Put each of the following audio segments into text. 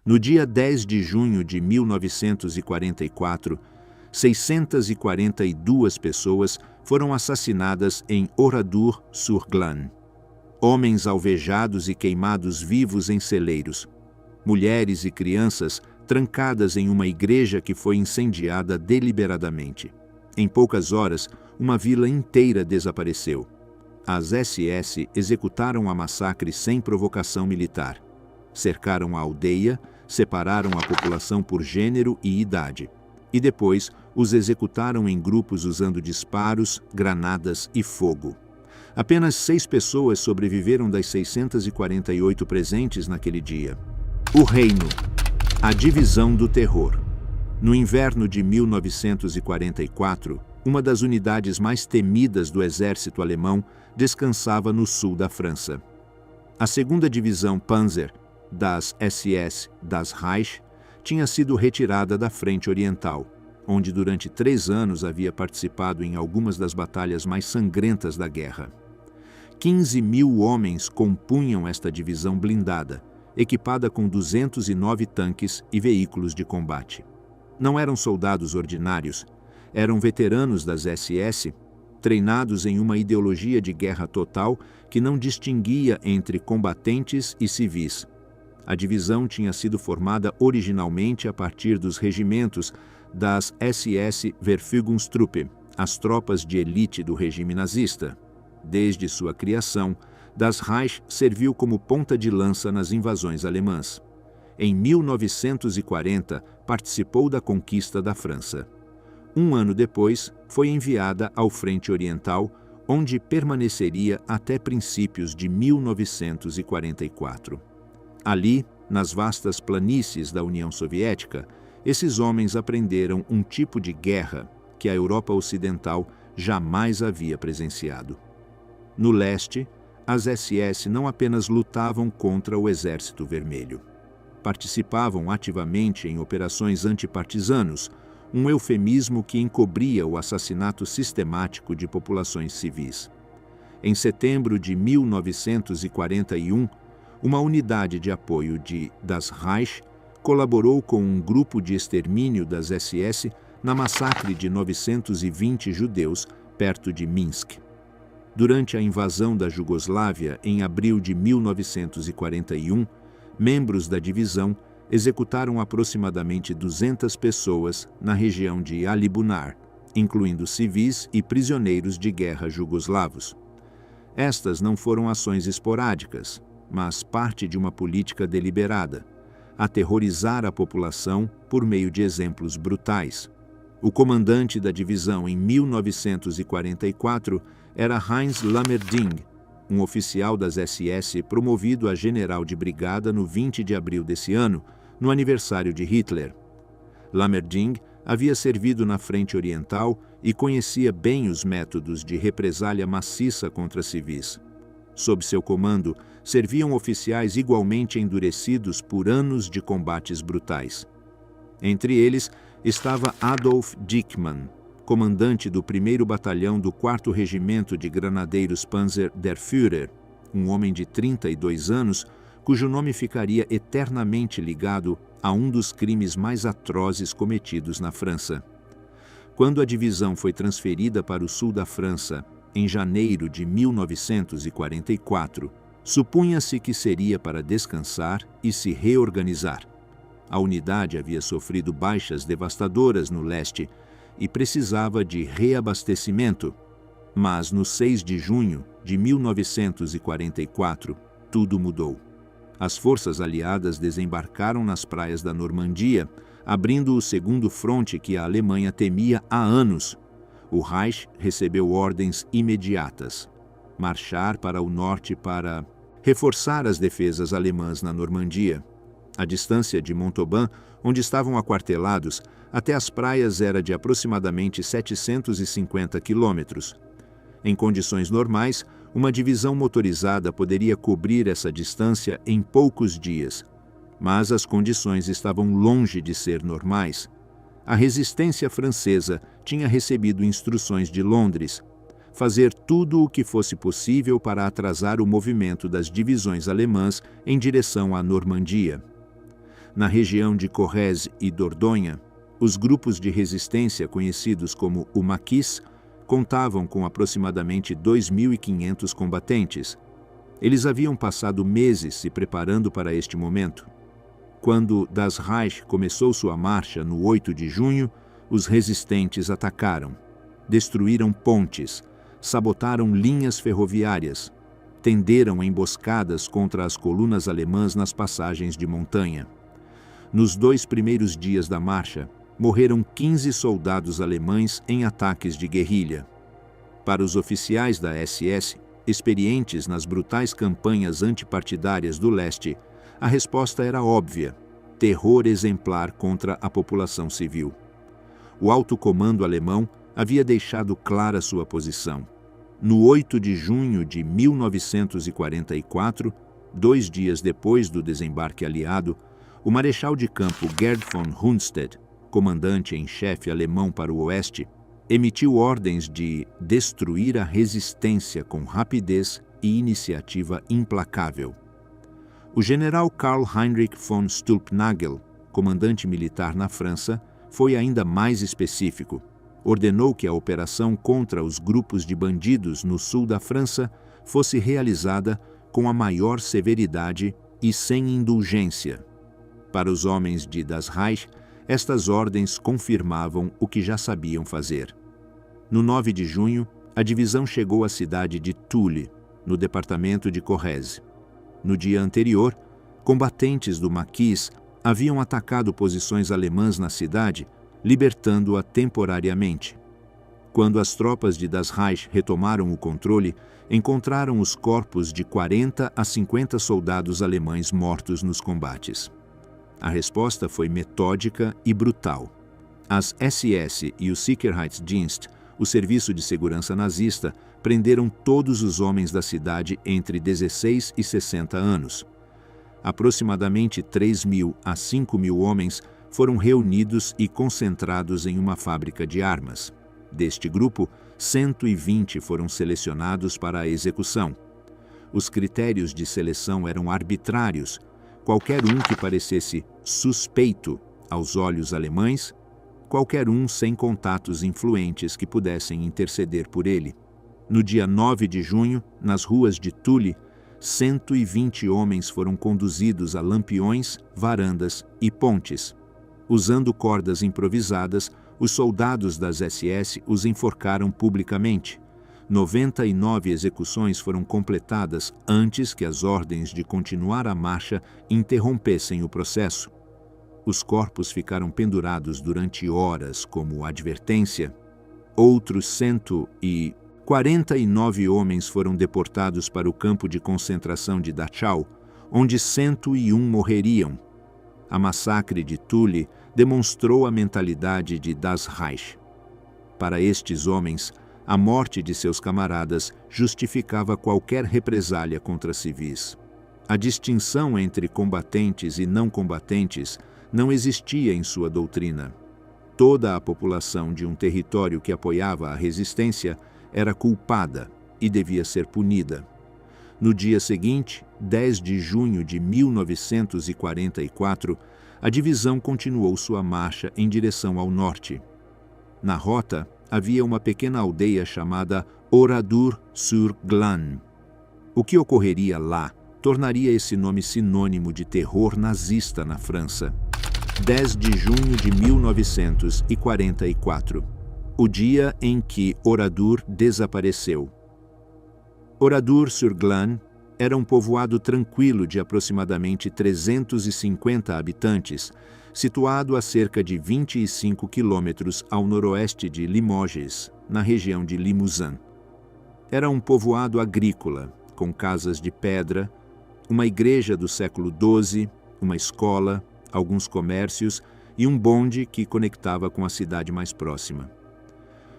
No dia 10 de junho de 1944, 642 pessoas foram assassinadas em Oradour-sur-Glane. Homens alvejados e queimados vivos em celeiros. Mulheres e crianças trancadas em uma igreja que foi incendiada deliberadamente. Em poucas horas, uma vila inteira desapareceu. As SS executaram a massacre sem provocação militar. Cercaram a aldeia, separaram a população por gênero e idade. E depois os executaram em grupos usando disparos, granadas e fogo. Apenas 6 pessoas sobreviveram das 648 presentes naquele dia. O Reino. A divisão do terror. No inverno de 1944, uma das unidades mais temidas do exército alemão descansava no sul da França. A 2ª Divisão Panzer das SS das Reich tinha sido retirada da frente oriental, onde durante 3 anos havia participado em algumas das batalhas mais sangrentas da guerra. 15.000 homens compunham esta divisão blindada, equipada com 209 tanques e veículos de combate. Não eram soldados ordinários, eram veteranos das SS, treinados em uma ideologia de guerra total que não distinguia entre combatentes e civis. A divisão tinha sido formada originalmente a partir dos regimentos das SS Verfügungstruppe, as tropas de elite do regime nazista. Desde sua criação, das Reich serviu como ponta de lança nas invasões alemãs. Em 1940, participou da conquista da França. 1 ano depois, foi enviada ao Frente Oriental, onde permaneceria até princípios de 1944. Ali, nas vastas planícies da União Soviética, esses homens aprenderam um tipo de guerra que a Europa Ocidental jamais havia presenciado. No leste, as SS não apenas lutavam contra o Exército Vermelho. Participavam ativamente em operações antipartisanos, um eufemismo que encobria o assassinato sistemático de populações civis. Em setembro de 1941, uma unidade de apoio das Reich colaborou com um grupo de extermínio das SS na massacre de 920 judeus perto de Minsk. Durante a invasão da Jugoslávia, em abril de 1941, membros da divisão executaram aproximadamente 200 pessoas na região de Alibunar, incluindo civis e prisioneiros de guerra jugoslavos. Estas não foram ações esporádicas, mas parte de uma política deliberada: aterrorizar a população por meio de exemplos brutais. O comandante da divisão em 1944 era Heinz Lammerding, um oficial das SS promovido a general de brigada no 20 de abril desse ano, no aniversário de Hitler. Lammerding havia servido na Frente Oriental e conhecia bem os métodos de represália maciça contra civis. Sob seu comando, serviam oficiais igualmente endurecidos por anos de combates brutais. Entre eles estava Adolf Dickmann, comandante do 1º Batalhão do 4º Regimento de Granadeiros Panzer der Führer, um homem de 32 anos, cujo nome ficaria eternamente ligado a um dos crimes mais atrozes cometidos na França. Quando a divisão foi transferida para o sul da França, em janeiro de 1944, supunha-se que seria para descansar e se reorganizar. A unidade havia sofrido baixas devastadoras no leste e precisava de reabastecimento. Mas no 6 de junho de 1944, tudo mudou. As forças aliadas desembarcaram nas praias da Normandia, abrindo o segundo fronte que a Alemanha temia há anos. O Reich recebeu ordens imediatas: marchar para o norte para reforçar as defesas alemãs na Normandia. A distância de Montauban, onde estavam aquartelados, até as praias era de aproximadamente 750 quilômetros. Em condições normais, uma divisão motorizada poderia cobrir essa distância em poucos dias, mas as condições estavam longe de ser normais. A resistência francesa tinha recebido instruções de Londres: fazer tudo o que fosse possível para atrasar o movimento das divisões alemãs em direção à Normandia. na região de Corrèze e Dordogne, os grupos de resistência conhecidos como o Maquis contavam com aproximadamente 2.500 combatentes. Eles haviam passado meses se preparando para este momento. Quando Das Reich começou sua marcha no 8 de junho, os resistentes atacaram. Destruíram pontes, sabotaram linhas ferroviárias, tenderam emboscadas contra as colunas alemãs nas passagens de montanha. Nos 2 primeiros dias da marcha, morreram 15 soldados alemães em ataques de guerrilha. Para os oficiais da SS, experientes nas brutais campanhas antipartidárias do leste, a resposta era óbvia: terror exemplar contra a população civil. O alto comando alemão havia deixado clara sua posição. No 8 de junho de 1944, 2 dias depois do desembarque aliado, o marechal de campo Gerd von Rundstedt, comandante em chefe alemão para o oeste, emitiu ordens de destruir a resistência com rapidez e iniciativa implacável. O general Karl Heinrich von Stülpnagel, comandante militar na França, foi ainda mais específico. Ordenou que a operação contra os grupos de bandidos no sul da França fosse realizada com a maior severidade e sem indulgência. Para os homens de Das Reich, estas ordens confirmavam o que já sabiam fazer. No 9 de junho, a divisão chegou à cidade de Tulle, no departamento de Corrèze. No dia anterior, combatentes do Maquis haviam atacado posições alemãs na cidade, libertando-a temporariamente. Quando as tropas de Das Reich retomaram o controle, encontraram os corpos de 40 a 50 soldados alemães mortos nos combates. A resposta foi metódica e brutal. As SS e o Sicherheitsdienst, o serviço de segurança nazista, prenderam todos os homens da cidade entre 16 e 60 anos. Aproximadamente 3.000 a 5.000 homens foram reunidos e concentrados em uma fábrica de armas. Deste grupo, 120 foram selecionados para a execução. Os critérios de seleção eram arbitrários. Qualquer um que parecesse suspeito aos olhos alemães, qualquer um sem contatos influentes que pudessem interceder por ele. No dia 9 de junho, nas ruas de Tulle, 120 homens foram conduzidos a lampiões, varandas e pontes. Usando cordas improvisadas, os soldados das SS os enforcaram publicamente. 99 execuções foram completadas antes que as ordens de continuar a marcha interrompessem o processo. Os corpos ficaram pendurados durante horas como advertência. Outros 149 homens foram deportados para o campo de concentração de Dachau, onde 101 morreriam. A massacre de Tulle demonstrou a mentalidade de Das Reich. Para estes homens, a morte de seus camaradas justificava qualquer represália contra civis. A distinção entre combatentes e não combatentes não existia em sua doutrina. Toda a população de um território que apoiava a resistência era culpada e devia ser punida. No dia seguinte, 10 de junho de 1944, a divisão continuou sua marcha em direção ao norte. Na rota, havia uma pequena aldeia chamada Oradour-sur-Glane. O que ocorreria lá tornaria esse nome sinônimo de terror nazista na França. 10 de junho de 1944, o dia em que Oradour desapareceu. Oradour-sur-Glane era um povoado tranquilo de aproximadamente 350 habitantes, situado a cerca de 25 quilômetros ao noroeste de Limoges, na região de Limousin. Era um povoado agrícola, com casas de pedra, uma igreja do século XII, uma escola, alguns comércios e um bonde que conectava com a cidade mais próxima.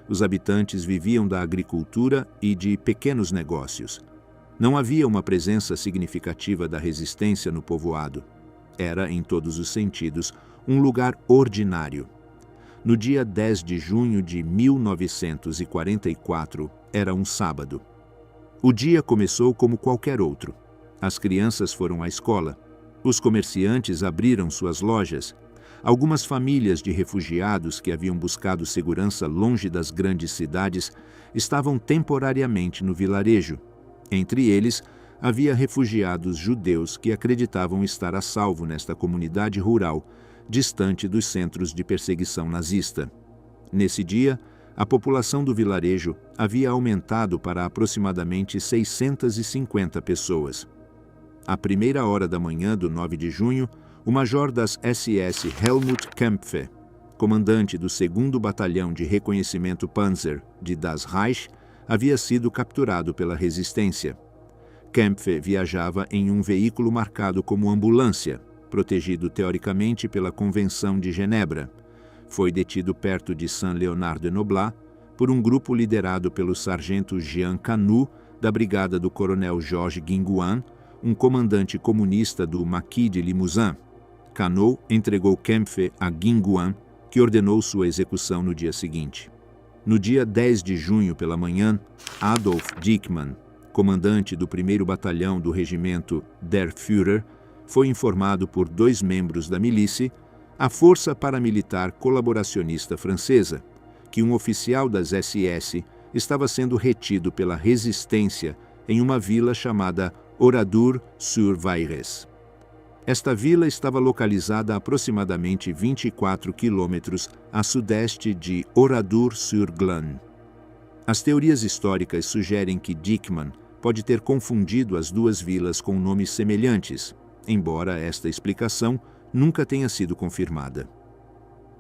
Os habitantes viviam da agricultura e de pequenos negócios. Não havia uma presença significativa da resistência no povoado. Era, em todos os sentidos, um lugar ordinário. No dia 10 de junho de 1944, era um sábado. O dia começou como qualquer outro. As crianças foram à escola. Os comerciantes abriram suas lojas. Algumas famílias de refugiados que haviam buscado segurança longe das grandes cidades estavam temporariamente no vilarejo. Entre eles, havia refugiados judeus que acreditavam estar a salvo nesta comunidade rural, distante dos centros de perseguição nazista. Nesse dia, a população do vilarejo havia aumentado para aproximadamente 650 pessoas. À primeira hora da manhã do 9 de junho, o major das SS Helmut Kempfe, comandante do 2º Batalhão de Reconhecimento Panzer de Das Reich, havia sido capturado pela resistência. Kempfe viajava em um veículo marcado como ambulância, protegido teoricamente pela Convenção de Genebra. Foi detido perto de Saint-Léonard-de-Noblat por um grupo liderado pelo sargento Jean Canu, da brigada do coronel Georges Guingouin, um comandante comunista do Maquis de Limousin. Canu entregou Kempfe a Guingouin, que ordenou sua execução no dia seguinte. No dia 10 de junho pela manhã, Adolf Diekmann, comandante do 1º Batalhão do regimento Der Führer, foi informado por 2 membros da milícia, a Força Paramilitar Colaboracionista Francesa, que um oficial das SS estava sendo retido pela resistência em uma vila chamada Oradour-sur-Vaires. Esta vila estava localizada a aproximadamente 24 quilômetros a sudeste de Oradour-sur-Glane. As teorias históricas sugerem que Diekmann pode ter confundido as 2 vilas com nomes semelhantes, embora esta explicação nunca tenha sido confirmada.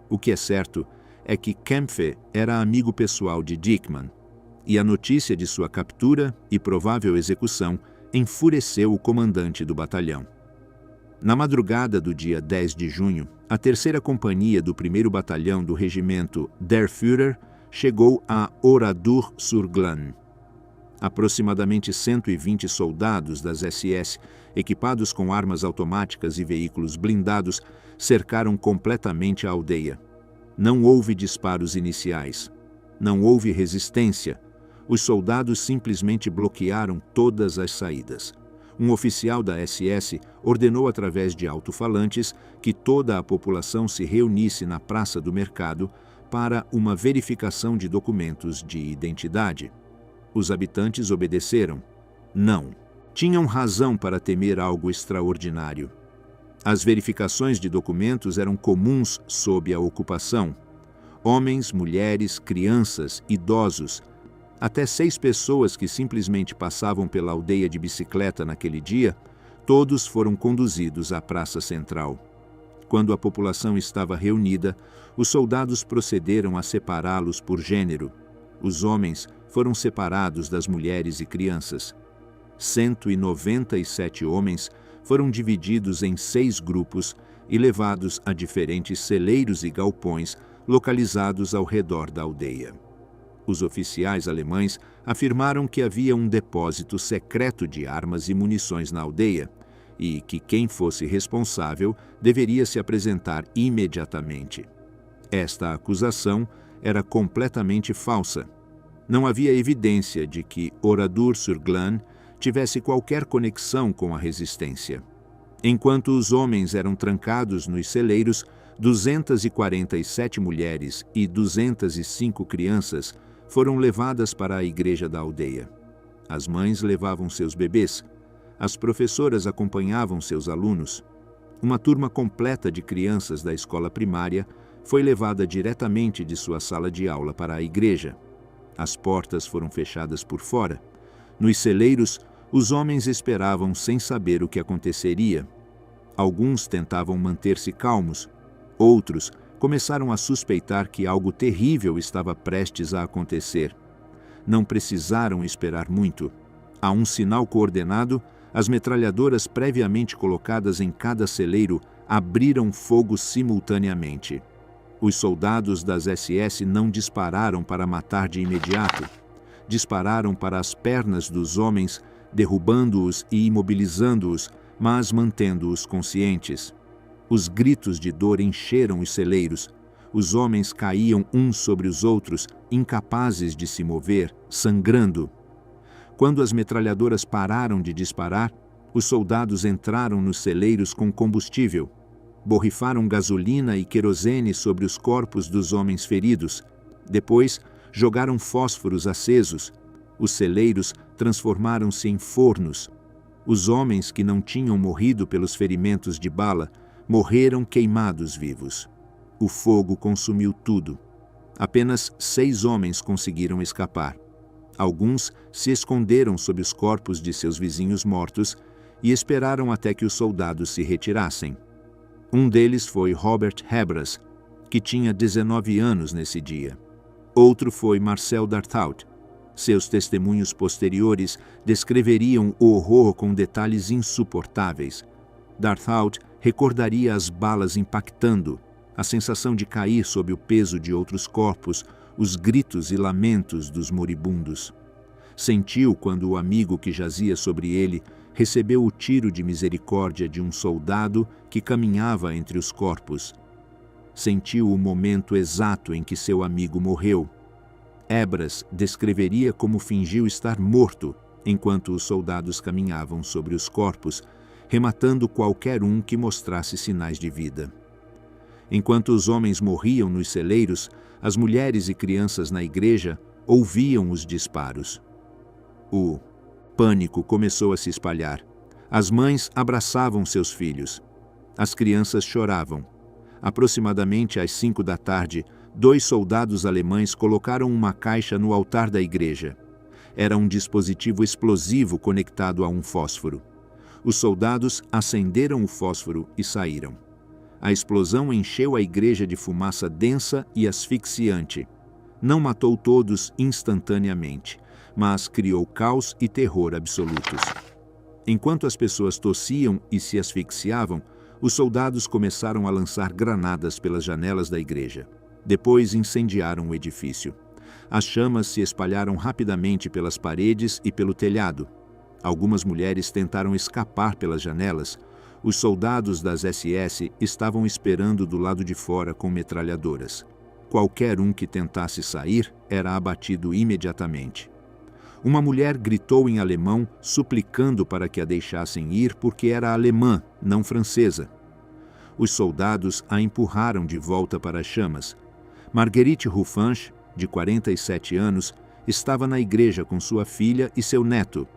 O que é certo é que Kempfe era amigo pessoal de Diekmann, e a notícia de sua captura e provável execução enfureceu o comandante do batalhão. Na madrugada do dia 10 de junho, a 3ª Companhia do 1º Batalhão do regimento Der Führer chegou a Oradour-sur-Glane. Aproximadamente 120 soldados das SS, equipados com armas automáticas e veículos blindados, cercaram completamente a aldeia. Não houve disparos iniciais. Não houve resistência. Os soldados simplesmente bloquearam todas as saídas. Um oficial da SS ordenou através de alto-falantes que toda a população se reunisse na Praça do Mercado para uma verificação de documentos de identidade. Os habitantes obedeceram. Não. Tinham razão para temer algo extraordinário. As verificações de documentos eram comuns sob a ocupação. Homens, mulheres, crianças, idosos, até 6 pessoas que simplesmente passavam pela aldeia de bicicleta naquele dia, todos foram conduzidos à praça central. Quando a população estava reunida, os soldados procederam a separá-los por gênero. Os homens foram separados das mulheres e crianças. 197 homens foram divididos em 6 grupos e levados a diferentes celeiros e galpões localizados ao redor da aldeia. Os oficiais alemães afirmaram que havia um depósito secreto de armas e munições na aldeia e que quem fosse responsável deveria se apresentar imediatamente. Esta acusação era completamente falsa. Não havia evidência de que Oradour-sur-Glane tivesse qualquer conexão com a resistência. Enquanto os homens eram trancados nos celeiros, 247 mulheres e 205 crianças foram levadas para a igreja da aldeia. As mães levavam seus bebês. As professoras acompanhavam seus alunos. Uma turma completa de crianças da escola primária foi levada diretamente de sua sala de aula para a igreja. As portas foram fechadas por fora. Nos celeiros, os homens esperavam sem saber o que aconteceria. Alguns tentavam manter-se calmos. Outros começaram a suspeitar que algo terrível estava prestes a acontecer. Não precisaram esperar muito. A um sinal coordenado, as metralhadoras previamente colocadas em cada celeiro abriram fogo simultaneamente. Os soldados das SS não dispararam para matar de imediato. Dispararam para as pernas dos homens, derrubando-os e imobilizando-os, mas mantendo-os conscientes. Os gritos de dor encheram os celeiros. Os homens caíam uns sobre os outros, incapazes de se mover, sangrando. Quando as metralhadoras pararam de disparar, Os soldados entraram nos celeiros com combustível, borrifaram gasolina e querosene sobre os corpos dos homens feridos. Depois, jogaram fósforos acesos. Os celeiros transformaram-se em fornos. Os homens que não tinham morrido pelos ferimentos de bala morreram queimados vivos. O fogo consumiu tudo. Apenas 6 homens conseguiram escapar. Alguns se esconderam sob os corpos de seus vizinhos mortos e esperaram até que os soldados se retirassem. Um deles foi Robert Hebras, que tinha 19 anos nesse dia. Outro foi Marcel Dartout. Seus testemunhos posteriores descreveriam o horror com detalhes insuportáveis. Dartout recordaria as balas impactando, a sensação de cair sob o peso de outros corpos, os gritos e lamentos dos moribundos. Sentiu quando o amigo que jazia sobre ele recebeu o tiro de misericórdia de um soldado que caminhava entre os corpos. Sentiu o momento exato em que seu amigo morreu. Hebras descreveria como fingiu estar morto enquanto os soldados caminhavam sobre os corpos, rematando qualquer um que mostrasse sinais de vida. Enquanto os homens morriam nos celeiros, as mulheres e crianças na igreja ouviam os disparos. O pânico começou a se espalhar. As mães abraçavam seus filhos. As crianças choravam. Aproximadamente às 5 da tarde, 2 soldados alemães colocaram uma caixa no altar da igreja. Era um dispositivo explosivo conectado a um fósforo. Os soldados acenderam o fósforo e saíram. A explosão encheu a igreja de fumaça densa e asfixiante. Não matou todos instantaneamente, mas criou caos e terror absolutos. Enquanto as pessoas tossiam e se asfixiavam, os soldados começaram a lançar granadas pelas janelas da igreja. Depois incendiaram o edifício. As chamas se espalharam rapidamente pelas paredes e pelo telhado. Algumas mulheres tentaram escapar pelas janelas. Os soldados das SS estavam esperando do lado de fora com metralhadoras. Qualquer um que tentasse sair era abatido imediatamente. Uma mulher gritou em alemão, suplicando para que a deixassem ir porque era alemã, não francesa. Os soldados a empurraram de volta para as chamas. Marguerite Ruffin, de 47 anos, estava na igreja com sua filha e seu neto.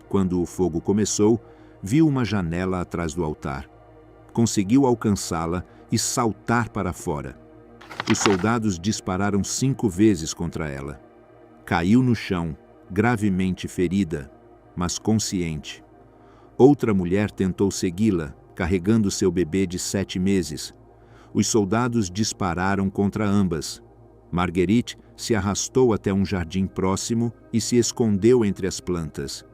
Quando o fogo começou, viu uma janela atrás do altar. Conseguiu alcançá-la e saltar para fora. Os soldados dispararam 5 vezes contra ela. Caiu no chão, gravemente ferida, mas consciente. Outra mulher tentou segui-la, carregando seu bebê de 7 meses. Os soldados dispararam contra ambas. Marguerite se arrastou até um jardim próximo e se escondeu entre as plantas.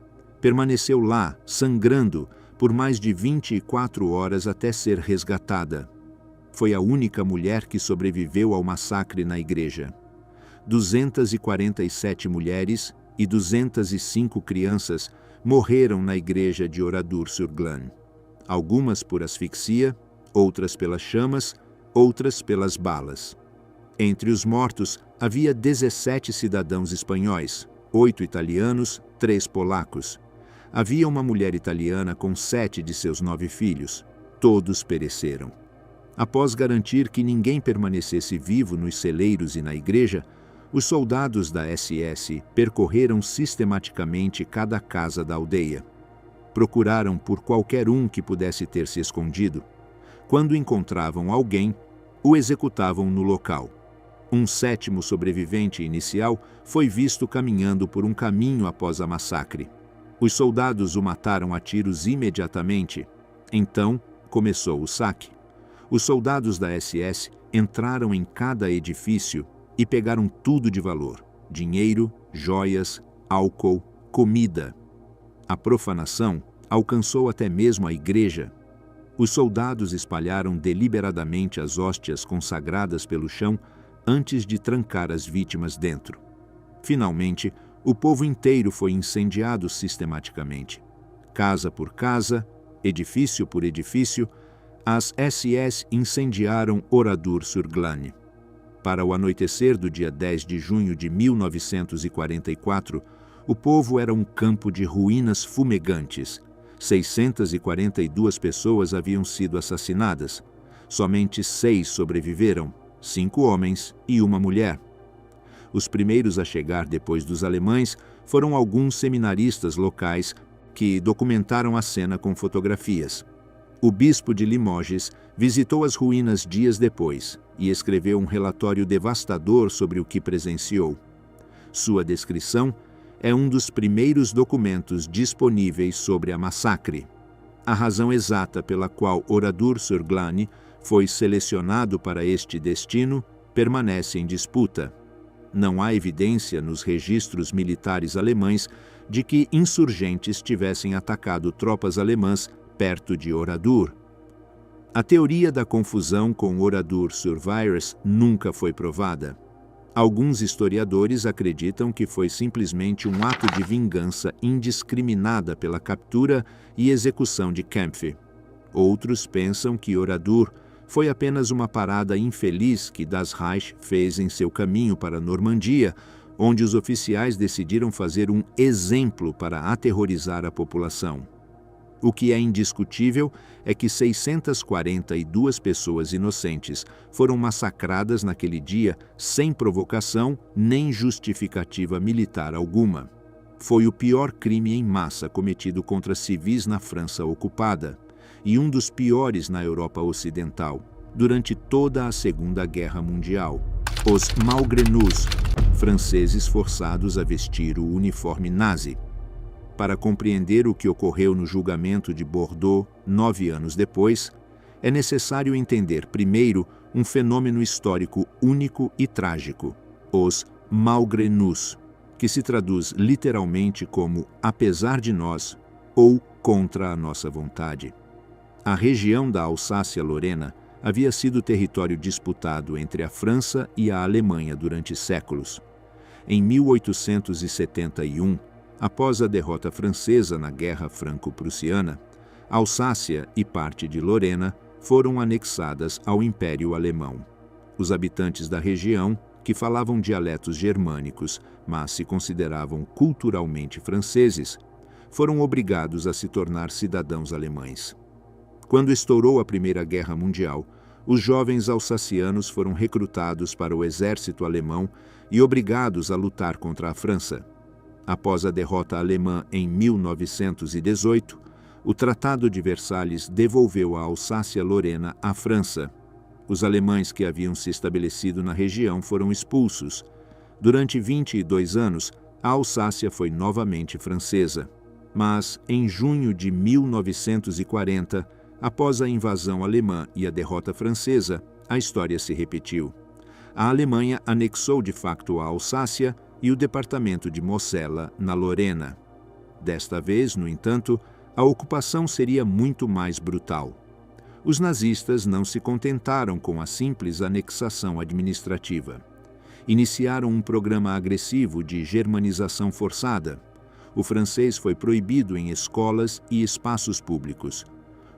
Permaneceu lá, sangrando, por mais de 24 horas até ser resgatada. Foi a única mulher que sobreviveu ao massacre na igreja. 247 mulheres e 205 crianças morreram na igreja de Oradour-sur-Glane. Algumas por asfixia, outras pelas chamas, outras pelas balas. Entre os mortos havia 17 cidadãos espanhóis, 8 italianos, 3 polacos. Havia uma mulher italiana com 7 de seus 9 filhos. Todos pereceram. Após garantir que ninguém permanecesse vivo nos celeiros e na igreja, os soldados da SS percorreram sistematicamente cada casa da aldeia. Procuraram por qualquer um que pudesse ter se escondido. Quando encontravam alguém, o executavam no local. Um 7º sobrevivente inicial foi visto caminhando por um caminho após a massacre. Os soldados o mataram a tiros imediatamente. Então, começou o saque. Os soldados da SS entraram em cada edifício e pegaram tudo de valor: dinheiro, joias, álcool, comida. A profanação alcançou até mesmo a igreja. Os soldados espalharam deliberadamente as hóstias consagradas pelo chão antes de trancar as vítimas dentro. Finalmente, o povo inteiro foi incendiado sistematicamente. Casa por casa, edifício por edifício, as SS incendiaram Oradour-sur-Glane. Para o anoitecer do dia 10 de junho de 1944, o povo era um campo de ruínas fumegantes. 642 pessoas haviam sido assassinadas. Somente 6 sobreviveram, 5 homens e uma mulher. Os primeiros a chegar depois dos alemães foram alguns seminaristas locais que documentaram a cena com fotografias. O bispo de Limoges visitou as ruínas dias depois e escreveu um relatório devastador sobre o que presenciou. Sua descrição é um dos primeiros documentos disponíveis sobre a massacre. A razão exata pela qual Oradour-sur-Glane foi selecionado para este destino permanece em disputa. Não há evidência nos registros militares alemães de que insurgentes tivessem atacado tropas alemãs perto de Oradour. A teoria da confusão com Oradour-sur-Vayres nunca foi provada. Alguns historiadores acreditam que foi simplesmente um ato de vingança indiscriminada pela captura e execução de Kempf. Outros pensam que Oradour foi apenas uma parada infeliz que Das Reich fez em seu caminho para a Normandia, onde os oficiais decidiram fazer um exemplo para aterrorizar a população. O que é indiscutível é que 642 pessoas inocentes foram massacradas naquele dia sem provocação nem justificativa militar alguma. Foi o pior crime em massa cometido contra civis na França ocupada e um dos piores na Europa Ocidental, durante toda a Segunda Guerra Mundial. Os Malgrenus, franceses forçados a vestir o uniforme nazi. Para compreender o que ocorreu no julgamento de Bordeaux 9 anos depois, é necessário entender primeiro um fenômeno histórico único e trágico, os Malgrenus, que se traduz literalmente como apesar de nós ou contra a nossa vontade. A região da Alsácia-Lorena havia sido território disputado entre a França e a Alemanha durante séculos. Em 1871, após a derrota francesa na Guerra Franco-Prussiana, Alsácia e parte de Lorena foram anexadas ao Império Alemão. Os habitantes da região, que falavam dialetos germânicos, mas se consideravam culturalmente franceses, foram obrigados a se tornar cidadãos alemães. Quando estourou a Primeira Guerra Mundial, os jovens alsacianos foram recrutados para o exército alemão e obrigados a lutar contra a França. Após a derrota alemã em 1918, o Tratado de Versalhes devolveu a Alsácia-Lorena à França. Os alemães que haviam se estabelecido na região foram expulsos. Durante 22 anos, a Alsácia foi novamente francesa. Mas, em junho de 1940, após a invasão alemã e a derrota francesa, a história se repetiu. A Alemanha anexou de facto a Alsácia e o departamento de Mosela, na Lorena. Desta vez, no entanto, a ocupação seria muito mais brutal. Os nazistas não se contentaram com a simples anexação administrativa. Iniciaram um programa agressivo de germanização forçada. O francês foi proibido em escolas e espaços públicos.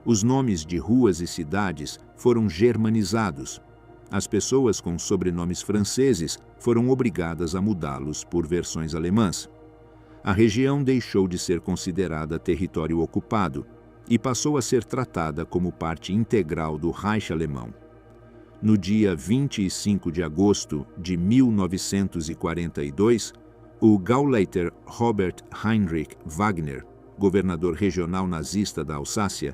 Os nomes de ruas e cidades foram germanizados. As pessoas com sobrenomes franceses foram obrigadas a mudá-los por versões alemãs. A região deixou de ser considerada território ocupado e passou a ser tratada como parte integral do Reich alemão. No dia 25 de agosto de 1942, o Gauleiter Robert Heinrich Wagner, governador regional nazista da Alsácia,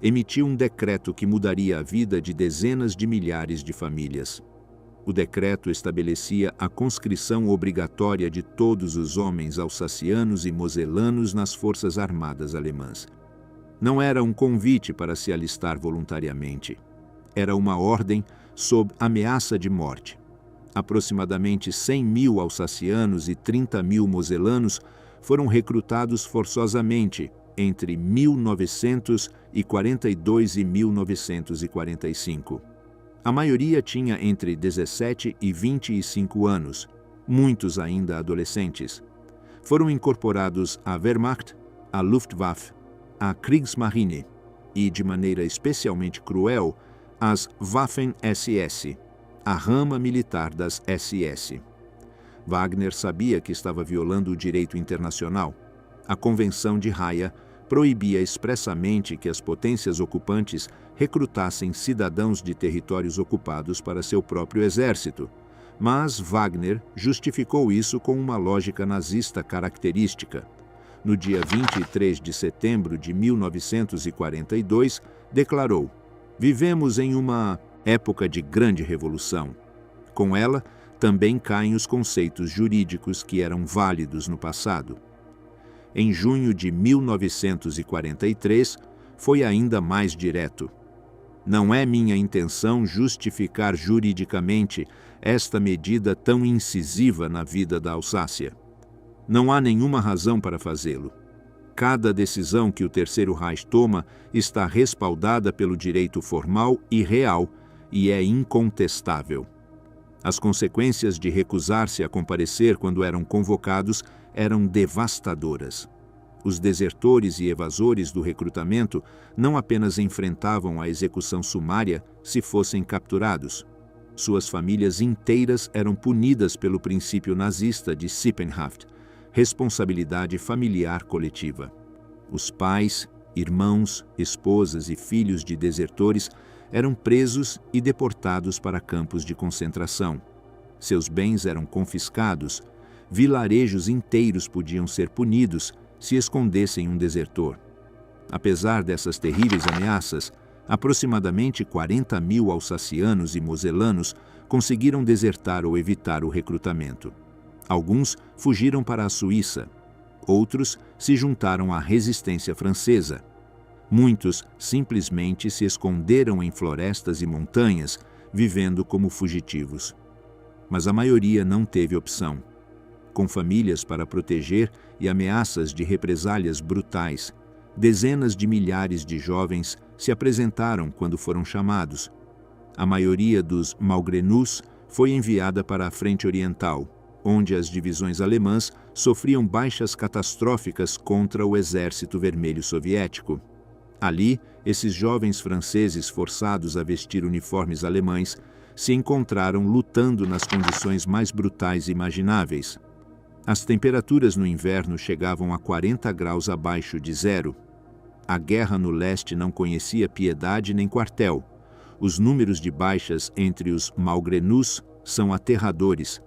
emitiu um decreto que mudaria a vida de dezenas de milhares de famílias. O decreto estabelecia a conscrição obrigatória de todos os homens alsacianos e moselanos nas forças armadas alemãs. Não era um convite para se alistar voluntariamente. Era uma ordem sob ameaça de morte. Aproximadamente 100.000 alsacianos e 30.000 moselanos foram recrutados forçosamente entre 1942 e 1945. A maioria tinha entre 17 e 25 anos, muitos ainda adolescentes. Foram incorporados à Wehrmacht, à Luftwaffe, à Kriegsmarine e, de maneira especialmente cruel, às Waffen-SS, a rama militar das SS. Wagner sabia que estava violando o direito internacional. A Convenção de Haia proibia expressamente que as potências ocupantes recrutassem cidadãos de territórios ocupados para seu próprio exército, mas Wagner justificou isso com uma lógica nazista característica. No dia 23 de setembro de 1942, declarou: "Vivemos em uma época de grande revolução. Com ela, também caem os conceitos jurídicos que eram válidos no passado." Em junho de 1943, foi ainda mais direto: "Não é minha intenção justificar juridicamente esta medida tão incisiva na vida da Alsácia. Não há nenhuma razão para fazê-lo. Cada decisão que o Terceiro Reich toma está respaldada pelo direito formal e real e é incontestável." As consequências de recusar-se a comparecer quando eram convocados eram devastadoras. Os desertores e evasores do recrutamento não apenas enfrentavam a execução sumária se fossem capturados. Suas famílias inteiras eram punidas pelo princípio nazista de Sippenhaft, responsabilidade familiar coletiva. Os pais, irmãos, esposas e filhos de desertores eram presos e deportados para campos de concentração. Seus bens eram confiscados. Vilarejos inteiros podiam ser punidos se escondessem um desertor. Apesar dessas terríveis ameaças, aproximadamente 40.000 alsacianos e moselanos conseguiram desertar ou evitar o recrutamento. Alguns fugiram para a Suíça. Outros se juntaram à resistência francesa. Muitos simplesmente se esconderam em florestas e montanhas, vivendo como fugitivos. Mas a maioria não teve opção. Com famílias para proteger e ameaças de represálias brutais, dezenas de milhares de jovens se apresentaram quando foram chamados. A maioria dos Malgrenus foi enviada para a Frente Oriental, onde as divisões alemãs sofriam baixas catastróficas contra o Exército Vermelho Soviético. Ali, esses jovens franceses forçados a vestir uniformes alemães se encontraram lutando nas condições mais brutais imagináveis. As temperaturas no inverno chegavam a 40 graus abaixo de zero. A guerra no leste não conhecia piedade nem quartel. Os números de baixas entre os Malgrenus são aterradores.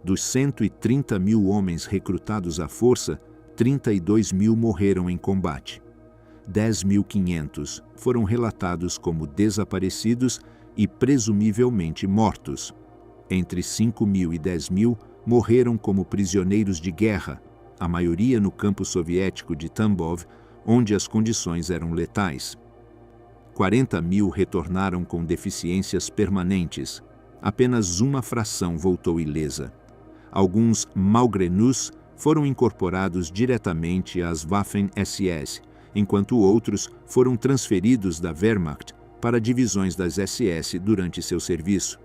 Dos 130.000 homens recrutados à força, 32.000 morreram em combate. 10.500 foram relatados como desaparecidos e presumivelmente mortos. Entre 5.000 e 10.000 morreram como prisioneiros de guerra, a maioria no campo soviético de Tambov, onde as condições eram letais. 40.000 retornaram com deficiências permanentes. Apenas uma fração voltou ilesa. Alguns Malgrenus foram incorporados diretamente às Waffen-SS, enquanto outros foram transferidos da Wehrmacht para divisões das SS durante seu serviço.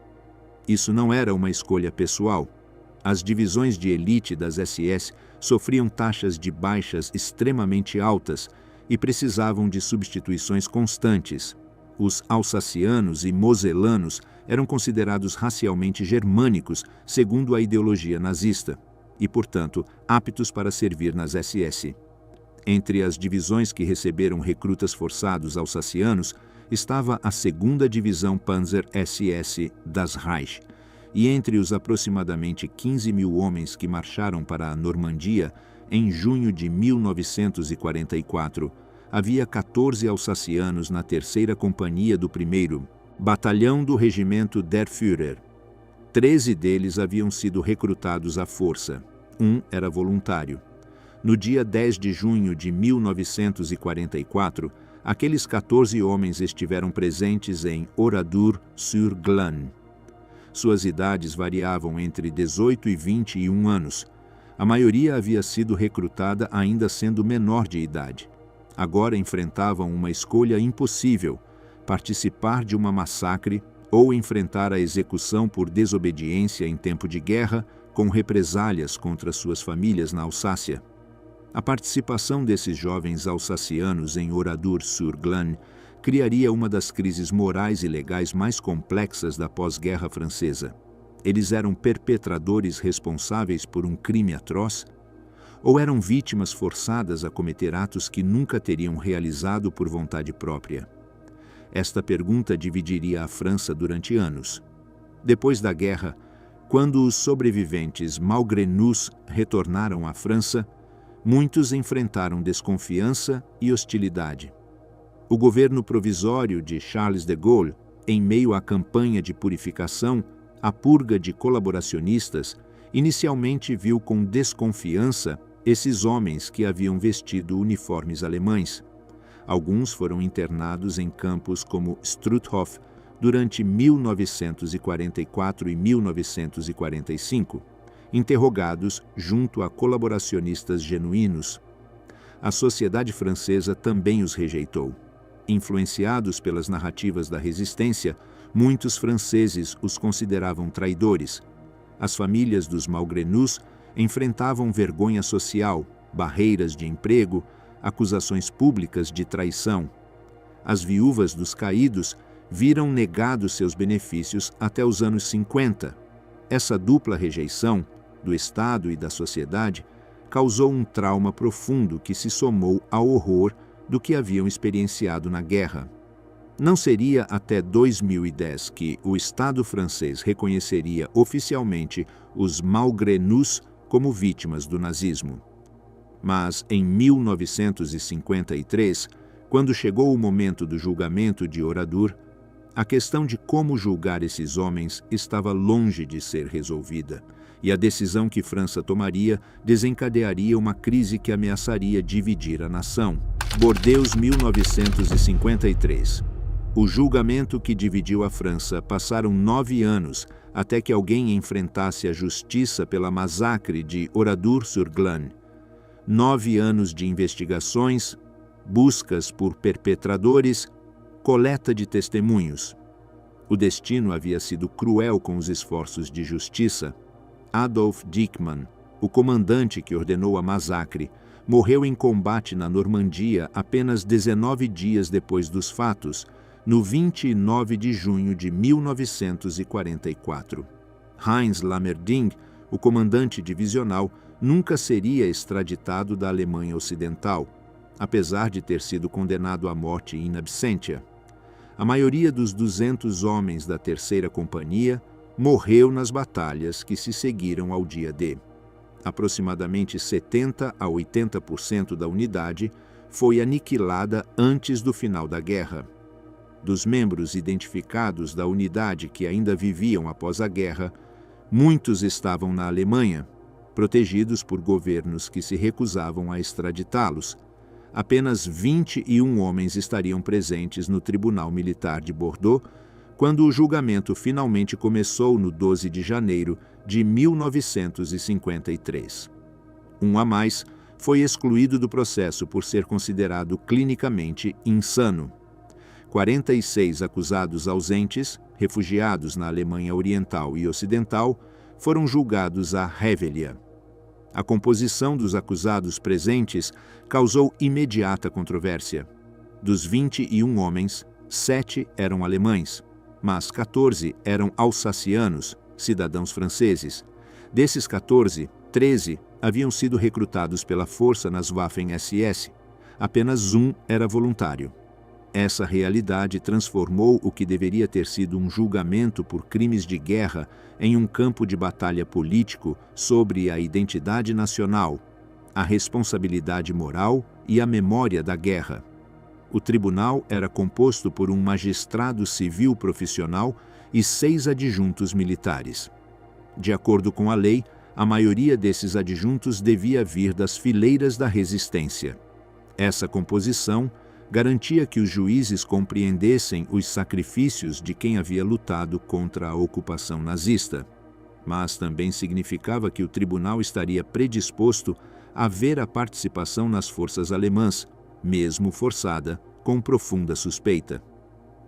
Isso não era uma escolha pessoal. As divisões de elite das SS sofriam taxas de baixas extremamente altas e precisavam de substituições constantes. Os alsacianos e moselanos eram considerados racialmente germânicos, segundo a ideologia nazista, e, portanto, aptos para servir nas SS. Entre as divisões que receberam recrutas forçados alsacianos estava a 2ª Divisão Panzer SS das Reich, e entre os aproximadamente 15.000 homens que marcharam para a Normandia em junho de 1944, havia 14 alsacianos na 3ª Companhia do 1º Batalhão do Regimento Der Führer. 13 deles haviam sido recrutados à força. Um era voluntário. No dia 10 de junho de 1944, aqueles 14 homens estiveram presentes em Oradour-sur-Glane. Suas idades variavam entre 18 e 21 anos. A maioria havia sido recrutada ainda sendo menor de idade. Agora enfrentavam uma escolha impossível: participar de uma massacre ou enfrentar a execução por desobediência em tempo de guerra, com represálias contra suas famílias na Alsácia. A participação desses jovens alsacianos em Oradour-sur-Glane criaria uma das crises morais e legais mais complexas da pós-guerra francesa. Eles eram perpetradores responsáveis por um crime atroz? ou eram vítimas forçadas a cometer atos que nunca teriam realizado por vontade própria. Esta pergunta dividiria a França durante anos. Depois da guerra, quando os sobreviventes malgrenus retornaram à França, muitos enfrentaram desconfiança e hostilidade. O governo provisório de Charles de Gaulle, em meio à campanha de purificação, a purga de colaboracionistas, inicialmente viu com desconfiança esses homens que haviam vestido uniformes alemães. Alguns foram internados em campos como Struthof durante 1944 e 1945, interrogados junto a colaboracionistas genuínos. A sociedade francesa também os rejeitou. Influenciados pelas narrativas da resistência, muitos franceses os consideravam traidores. As famílias dos malgrenus enfrentavam vergonha social, barreiras de emprego, acusações públicas de traição. As viúvas dos caídos viram negados seus benefícios até os anos 50. Essa dupla rejeição, do Estado e da sociedade, causou um trauma profundo que se somou ao horror do que haviam experienciado na guerra. Não seria até 2010 que o Estado francês reconheceria oficialmente os malgrenus como vítimas do nazismo. Mas, em 1953, quando chegou o momento do julgamento de Oradour, a questão de como julgar esses homens estava longe de ser resolvida, e a decisão que França tomaria desencadearia uma crise que ameaçaria dividir a nação. Bordeaux, 1953. O julgamento que dividiu a França passaram 9 anos até que alguém enfrentasse a justiça pela massacre de Oradour-sur-Glane. 9 anos de investigações, buscas por perpetradores, coleta de testemunhos. O destino havia sido cruel com os esforços de justiça. Adolf Dickmann, o comandante que ordenou a massacre, morreu em combate na Normandia apenas 19 dias depois dos fatos, no 29 de junho de 1944. Heinz Lammerding, o comandante divisional, nunca seria extraditado da Alemanha Ocidental, apesar de ter sido condenado à morte in absentia. A maioria dos 200 homens da Terceira Companhia morreu nas batalhas que se seguiram ao dia D. Aproximadamente 70 a 80% da unidade foi aniquilada antes do final da guerra. Dos membros identificados da unidade que ainda viviam após a guerra, muitos estavam na Alemanha, protegidos por governos que se recusavam a extraditá-los. Apenas 21 homens estariam presentes no Tribunal Militar de Bordeaux, quando o julgamento finalmente começou no 12 de janeiro de 1953. Um a mais foi excluído do processo por ser considerado clinicamente insano. 46 acusados ausentes, refugiados na Alemanha Oriental e Ocidental, foram julgados à réveillé. A composição dos acusados presentes causou imediata controvérsia. Dos 21 homens, 7 eram alemães, mas 14 eram alsacianos, cidadãos franceses. Desses 14, 13 haviam sido recrutados pela força nas Waffen-SS. Apenas um era voluntário. Essa realidade transformou o que deveria ter sido um julgamento por crimes de guerra em um campo de batalha político sobre a identidade nacional, a responsabilidade moral e a memória da guerra. O tribunal era composto por um magistrado civil profissional e 6 adjuntos militares. De acordo com a lei, a maioria desses adjuntos devia vir das fileiras da resistência. Essa composição garantia que os juízes compreendessem os sacrifícios de quem havia lutado contra a ocupação nazista, mas também significava que o tribunal estaria predisposto a ver a participação nas forças alemãs, mesmo forçada, com profunda suspeita.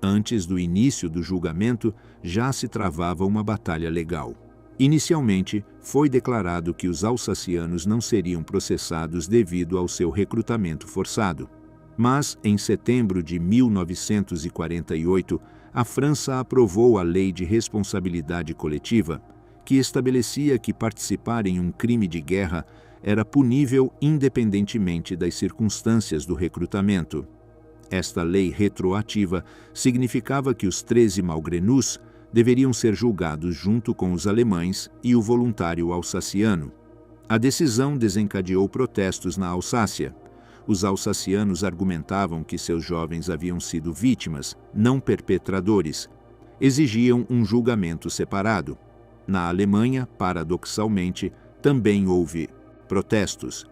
Antes do início do julgamento, já se travava uma batalha legal. Inicialmente, foi declarado que os alsacianos não seriam processados devido ao seu recrutamento forçado. Mas, em setembro de 1948, a França aprovou a Lei de Responsabilidade Coletiva, que estabelecia que participar em um crime de guerra era punível independentemente das circunstâncias do recrutamento. Esta lei retroativa significava que os 13 malgrenus deveriam ser julgados junto com os alemães e o voluntário alsaciano. A decisão desencadeou protestos na Alsácia. Os alsacianos argumentavam que seus jovens haviam sido vítimas, não perpetradores. Exigiam um julgamento separado. Na Alemanha, paradoxalmente, também houve protestos.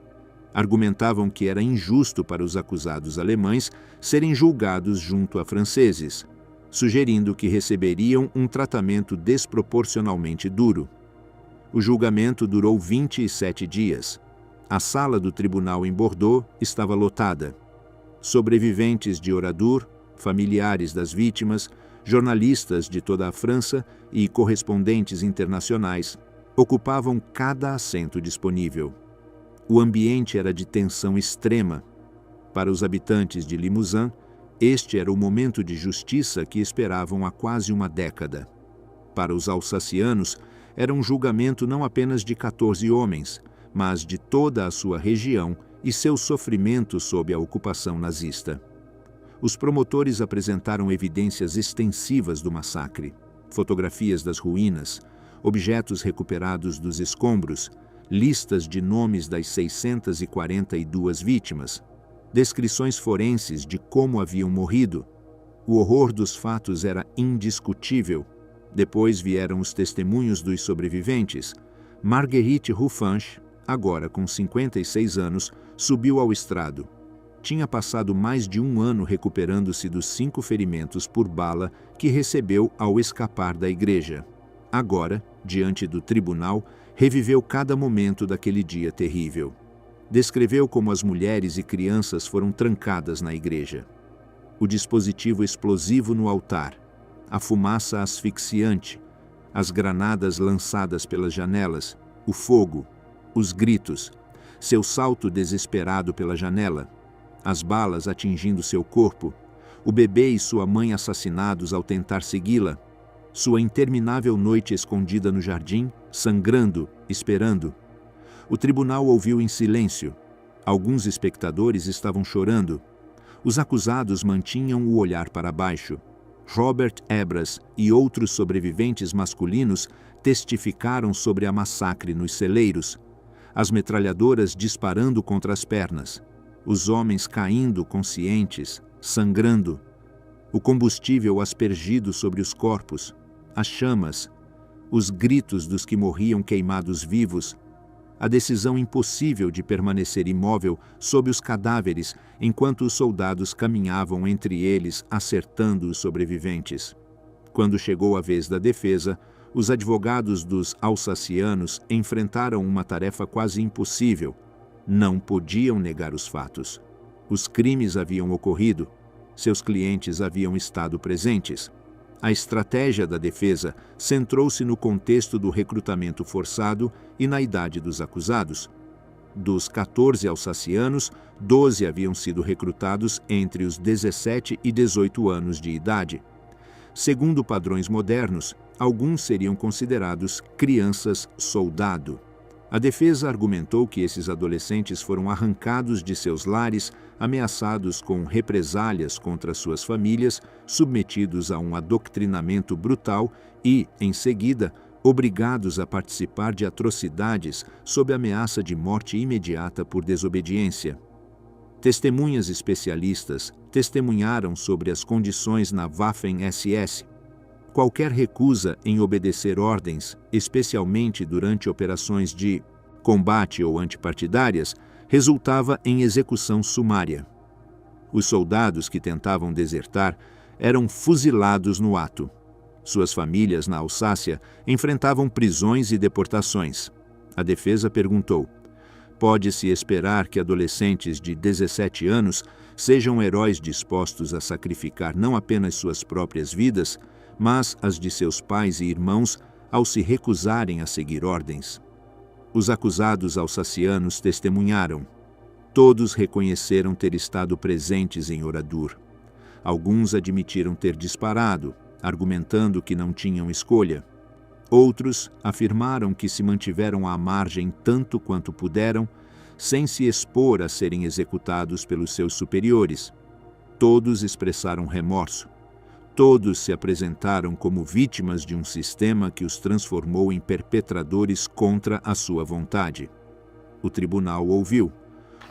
Argumentavam que era injusto para os acusados alemães serem julgados junto a franceses, sugerindo que receberiam um tratamento desproporcionalmente duro. O julgamento durou 27 dias. A sala do tribunal em Bordeaux estava lotada. Sobreviventes de Oradour, familiares das vítimas, jornalistas de toda a França e correspondentes internacionais ocupavam cada assento disponível. O ambiente era de tensão extrema. Para os habitantes de Limousin, este era o momento de justiça que esperavam há quase uma década. Para os alsacianos, era um julgamento não apenas de 14 homens, mas de toda a sua região e seu sofrimento sob a ocupação nazista. Os promotores apresentaram evidências extensivas do massacre, fotografias das ruínas, objetos recuperados dos escombros, listas de nomes das 642 vítimas, descrições forenses de como haviam morrido. O horror dos fatos era indiscutível. Depois vieram os testemunhos dos sobreviventes. Marguerite Ruffin, agora com 56 anos, subiu ao estrado. Tinha passado mais de um ano recuperando-se dos 5 ferimentos por bala que recebeu ao escapar da igreja. Agora, diante do tribunal, reviveu cada momento daquele dia terrível. Descreveu como as mulheres e crianças foram trancadas na igreja. O dispositivo explosivo no altar, a fumaça asfixiante, as granadas lançadas pelas janelas, o fogo, os gritos, seu salto desesperado pela janela, as balas atingindo seu corpo, o bebê e sua mãe assassinados ao tentar segui-la, sua interminável noite escondida no jardim, sangrando, esperando. O tribunal ouviu em silêncio. Alguns espectadores estavam chorando. Os acusados mantinham o olhar para baixo. Robert Ebras e outros sobreviventes masculinos testificaram sobre a massacre nos celeiros, as metralhadoras disparando contra as pernas, os homens caindo conscientes, sangrando, o combustível aspergido sobre os corpos, as chamas, os gritos dos que morriam queimados vivos, a decisão impossível de permanecer imóvel sob os cadáveres enquanto os soldados caminhavam entre eles acertando os sobreviventes. Quando chegou a vez da defesa, os advogados dos alsacianos enfrentaram uma tarefa quase impossível. Não podiam negar os fatos. Os crimes haviam ocorrido. Seus clientes haviam estado presentes. A estratégia da defesa centrou-se no contexto do recrutamento forçado e na idade dos acusados. Dos 14 alsacianos, 12 haviam sido recrutados entre os 17 e 18 anos de idade. Segundo padrões modernos, alguns seriam considerados crianças-soldado. A defesa argumentou que esses adolescentes foram arrancados de seus lares, ameaçados com represálias contra suas famílias, submetidos a um adoctrinamento brutal e, em seguida, obrigados a participar de atrocidades sob ameaça de morte imediata por desobediência. Testemunhas especialistas testemunharam sobre as condições na Waffen-SS. Qualquer recusa em obedecer ordens, especialmente durante operações de combate ou antipartidárias, resultava em execução sumária. Os soldados que tentavam desertar eram fuzilados no ato. Suas famílias na Alsácia enfrentavam prisões e deportações. A defesa perguntou: pode-se esperar que adolescentes de 17 anos sejam heróis dispostos a sacrificar não apenas suas próprias vidas, mas as de seus pais e irmãos ao se recusarem a seguir ordens? Os acusados alsacianos testemunharam. Todos reconheceram ter estado presentes em Oradour. Alguns admitiram ter disparado, argumentando que não tinham escolha. Outros afirmaram que se mantiveram à margem tanto quanto puderam, sem se expor a serem executados pelos seus superiores. Todos expressaram remorso. Todos se apresentaram como vítimas de um sistema que os transformou em perpetradores contra a sua vontade. O tribunal ouviu.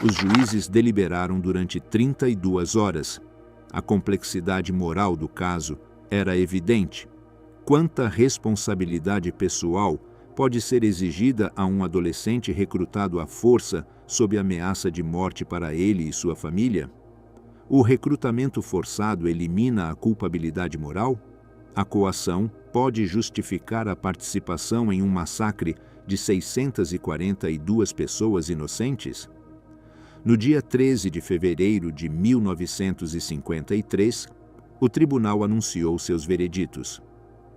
Os juízes deliberaram durante 32 horas. A complexidade moral do caso era evidente. Quanta responsabilidade pessoal pode ser exigida a um adolescente recrutado à força sob ameaça de morte para ele e sua família? O recrutamento forçado elimina a culpabilidade moral? A coação pode justificar a participação em um massacre de 642 pessoas inocentes? No dia 13 de fevereiro de 1953, o tribunal anunciou seus vereditos.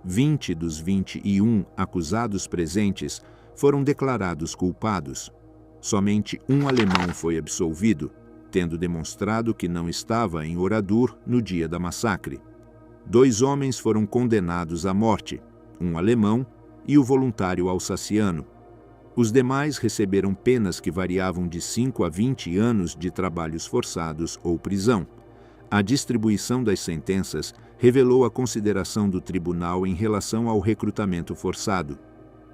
20 dos 21 acusados presentes foram declarados culpados. Somente um alemão foi absolvido, tendo demonstrado que não estava em Oradour no dia da massacre. 2 homens foram condenados à morte, um alemão e o voluntário alsaciano. Os demais receberam penas que variavam de 5 a 20 anos de trabalhos forçados ou prisão. A distribuição das sentenças revelou a consideração do tribunal em relação ao recrutamento forçado.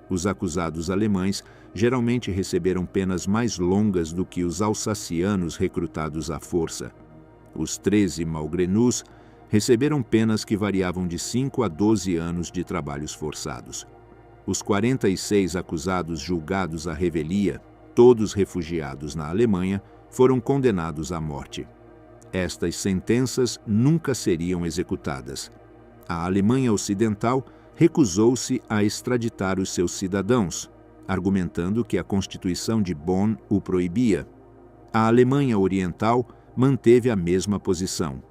Os acusados alemães geralmente receberam penas mais longas do que os alsacianos recrutados à força. Os 13 malgrenus receberam penas que variavam de 5 a 12 anos de trabalhos forçados. Os 46 acusados julgados à revelia, todos refugiados na Alemanha, foram condenados à morte. Estas sentenças nunca seriam executadas. A Alemanha Ocidental recusou-se a extraditar os seus cidadãos, argumentando que a Constituição de Bonn o proibia. A Alemanha Oriental manteve a mesma posição.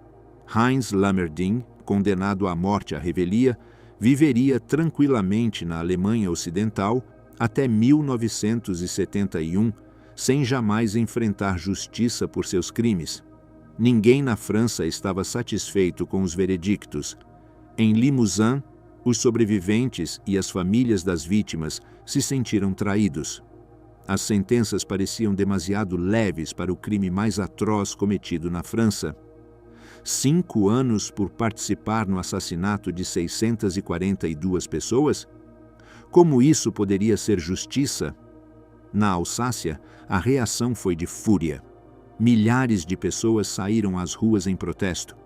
Heinz Lammerding, condenado à morte à revelia, viveria tranquilamente na Alemanha Ocidental até 1971, sem jamais enfrentar justiça por seus crimes. Ninguém na França estava satisfeito com os veredictos. Em Limousin, os sobreviventes e as famílias das vítimas se sentiram traídos. As sentenças pareciam demasiado leves para o crime mais atroz cometido na França. 5 anos por participar no assassinato de 642 pessoas? Como isso poderia ser justiça? Na Alsácia, a reação foi de fúria. Milhares de pessoas saíram às ruas em protesto.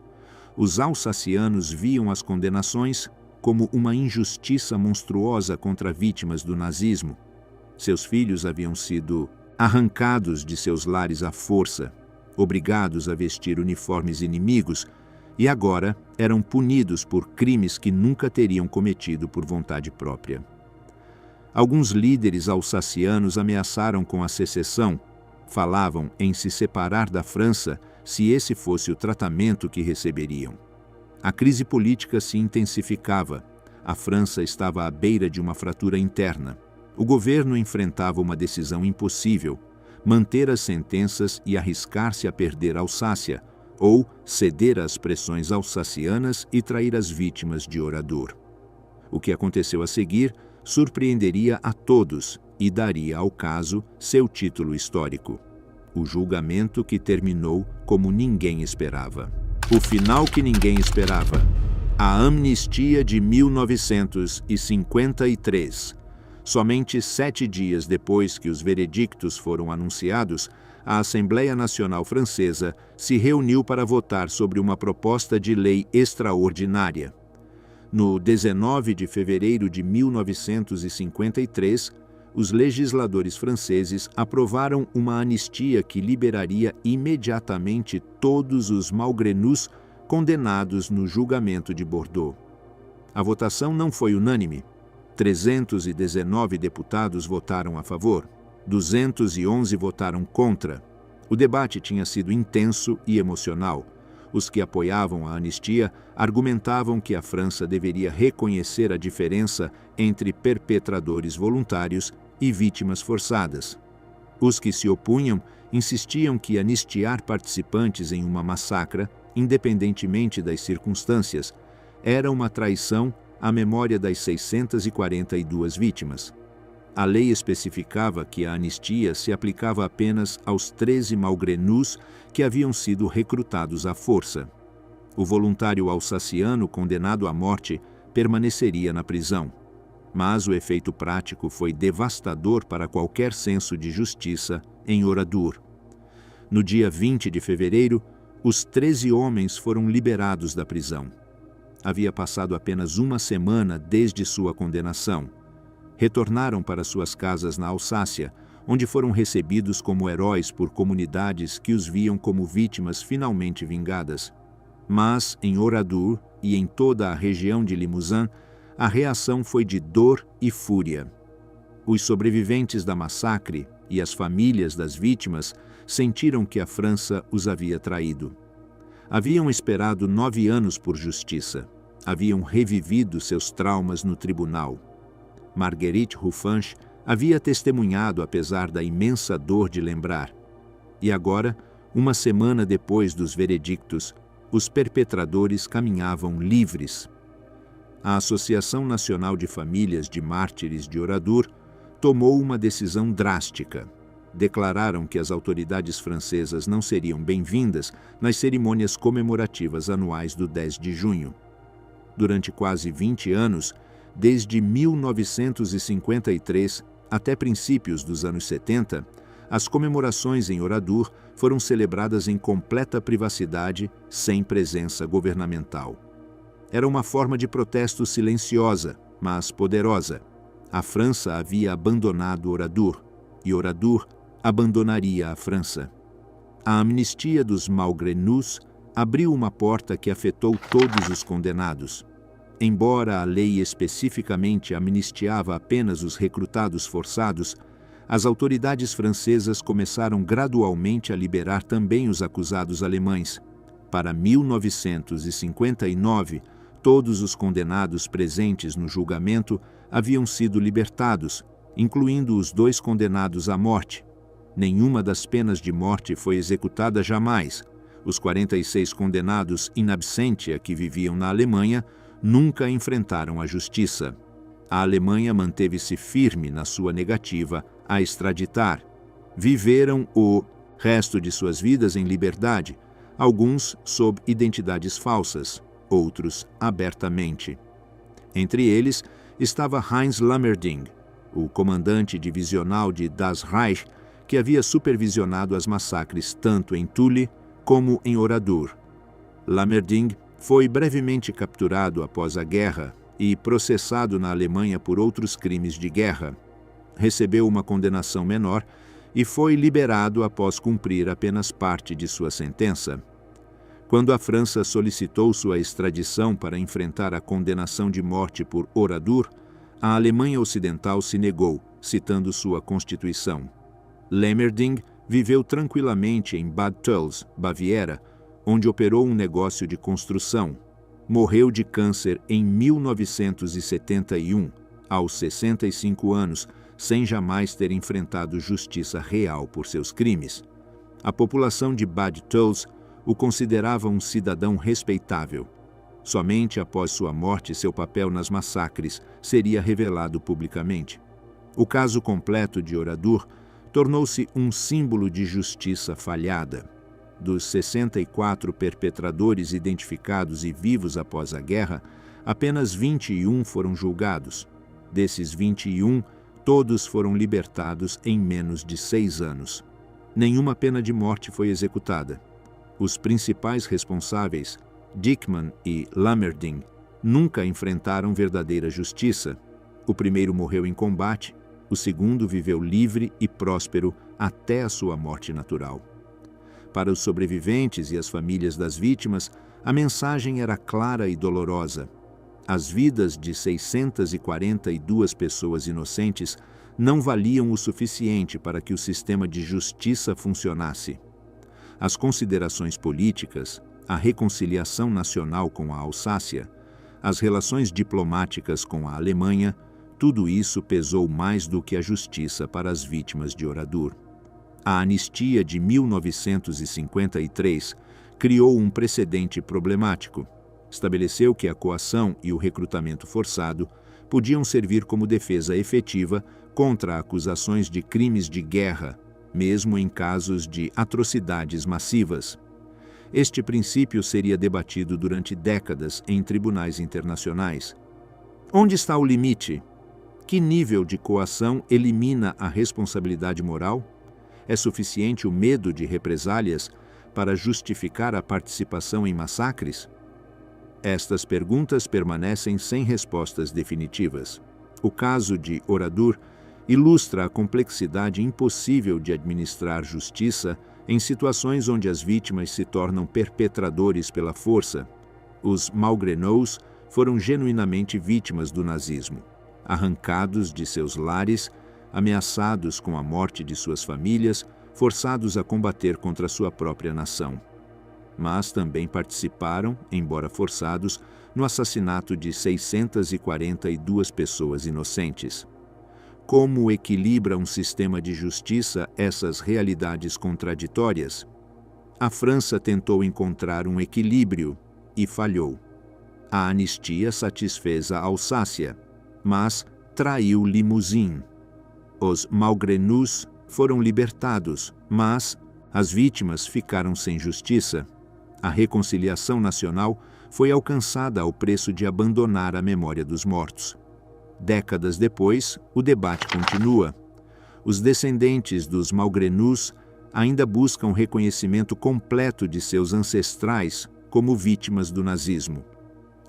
Os alsacianos viam as condenações como uma injustiça monstruosa contra vítimas do nazismo. Seus filhos haviam sido arrancados de seus lares à força, obrigados a vestir uniformes inimigos, e agora eram punidos por crimes que nunca teriam cometido por vontade própria. Alguns líderes alsacianos ameaçaram com a secessão. Falavam em se separar da França se esse fosse o tratamento que receberiam. A crise política se intensificava. A França estava à beira de uma fratura interna. O governo enfrentava uma decisão impossível: manter as sentenças e arriscar-se a perder Alsácia, ou ceder às pressões alsacianas e trair as vítimas de Oradour. O que aconteceu a seguir surpreenderia a todos e daria ao caso seu título histórico: o julgamento que terminou como ninguém esperava. O final que ninguém esperava: a amnistia de 1953. Somente 7 dias depois que os veredictos foram anunciados, a Assembleia Nacional Francesa se reuniu para votar sobre uma proposta de lei extraordinária. No 19 de fevereiro de 1953, os legisladores franceses aprovaram uma anistia que liberaria imediatamente todos os malgrenus condenados no julgamento de Bordeaux. A votação não foi unânime. 319 deputados votaram a favor, 211 votaram contra. O debate tinha sido intenso e emocional. Os que apoiavam a anistia argumentavam que a França deveria reconhecer a diferença entre perpetradores voluntários e vítimas forçadas. Os que se opunham insistiam que anistiar participantes em uma massacre, independentemente das circunstâncias, era uma traição à memória das 642 vítimas. A lei especificava que a anistia se aplicava apenas aos 13 malgrenus que haviam sido recrutados à força. O voluntário alsaciano condenado à morte permaneceria na prisão, mas o efeito prático foi devastador para qualquer senso de justiça em Oradour. No dia 20 de fevereiro, os 13 homens foram liberados da prisão. Havia passado apenas uma semana desde sua condenação. Retornaram para suas casas na Alsácia, onde foram recebidos como heróis por comunidades que os viam como vítimas finalmente vingadas. Mas, em Oradour e em toda a região de Limousin, a reação foi de dor e fúria. Os sobreviventes da massacre e as famílias das vítimas sentiram que a França os havia traído. Haviam esperado 9 anos por justiça. Haviam revivido seus traumas no tribunal. Marguerite Ruffin havia testemunhado apesar da imensa dor de lembrar. E agora, uma semana depois dos veredictos, os perpetradores caminhavam livres. A Associação Nacional de Famílias de Mártires de Oradour tomou uma decisão drástica. Declararam que as autoridades francesas não seriam bem-vindas nas cerimônias comemorativas anuais do 10 de junho. Durante quase 20 anos, desde 1953 até princípios dos anos 70, as comemorações em Oradour foram celebradas em completa privacidade, sem presença governamental. Era uma forma de protesto silenciosa, mas poderosa. A França havia abandonado Oradour, e Oradour abandonaria a França. A amnistia dos malgrenus abriu uma porta que afetou todos os condenados. Embora a lei especificamente amnistiava apenas os recrutados forçados, as autoridades francesas começaram gradualmente a liberar também os acusados alemães. Para 1959, todos os condenados presentes no julgamento haviam sido libertados, incluindo os 2 condenados à morte. Nenhuma das penas de morte foi executada jamais. Os 46 condenados in absentia que viviam na Alemanha nunca enfrentaram a justiça. A Alemanha manteve-se firme na sua negativa a extraditar. Viveram o resto de suas vidas em liberdade, alguns sob identidades falsas, outros abertamente. Entre eles estava Heinz Lammerding, o comandante divisional de Das Reich, que havia supervisionado as massacres tanto em Tulle como em Oradour. Lammerding foi brevemente capturado após a guerra e processado na Alemanha por outros crimes de guerra. Recebeu uma condenação menor e foi liberado após cumprir apenas parte de sua sentença. Quando a França solicitou sua extradição para enfrentar a condenação de morte por Oradour, a Alemanha Ocidental se negou, citando sua Constituição. Lammerding viveu tranquilamente em Bad Tölz, Baviera, onde operou um negócio de construção. Morreu de câncer em 1971, aos 65 anos, sem jamais ter enfrentado justiça real por seus crimes. A população de Bad Tölz o considerava um cidadão respeitável. Somente após sua morte seu papel nas massacres seria revelado publicamente. O caso completo de Oradour tornou-se um símbolo de justiça falhada. Dos 64 perpetradores identificados e vivos após a guerra, apenas 21 foram julgados. Desses 21, todos foram libertados em menos de 6 anos. Nenhuma pena de morte foi executada. Os principais responsáveis, Dickmann e Lammerding, nunca enfrentaram verdadeira justiça. O primeiro morreu em combate, o segundo viveu livre e próspero até a sua morte natural. Para os sobreviventes e as famílias das vítimas, a mensagem era clara e dolorosa. As vidas de 642 pessoas inocentes não valiam o suficiente para que o sistema de justiça funcionasse. As considerações políticas, a reconciliação nacional com a Alsácia, as relações diplomáticas com a Alemanha, tudo isso pesou mais do que a justiça para as vítimas de Oradour. A anistia de 1953 criou um precedente problemático. Estabeleceu que a coação e o recrutamento forçado podiam servir como defesa efetiva contra acusações de crimes de guerra, mesmo em casos de atrocidades massivas. Este princípio seria debatido durante décadas em tribunais internacionais. Onde está o limite? Que nível de coação elimina a responsabilidade moral? É suficiente o medo de represálias para justificar a participação em massacres? Estas perguntas permanecem sem respostas definitivas. O caso de Oradour ilustra a complexidade impossível de administrar justiça em situações onde as vítimas se tornam perpetradores pela força. Os Malgrenoux foram genuinamente vítimas do nazismo, arrancados de seus lares, ameaçados com a morte de suas famílias, forçados a combater contra sua própria nação. Mas também participaram, embora forçados, no assassinato de 642 pessoas inocentes. Como equilibra um sistema de justiça essas realidades contraditórias? A França tentou encontrar um equilíbrio e falhou. A anistia satisfez a Alsácia, mas traiu Limousin. Os Malgrenoux foram libertados, mas as vítimas ficaram sem justiça. A reconciliação nacional foi alcançada ao preço de abandonar a memória dos mortos. Décadas depois, o debate continua. Os descendentes dos Malgrenoux ainda buscam reconhecimento completo de seus ancestrais como vítimas do nazismo.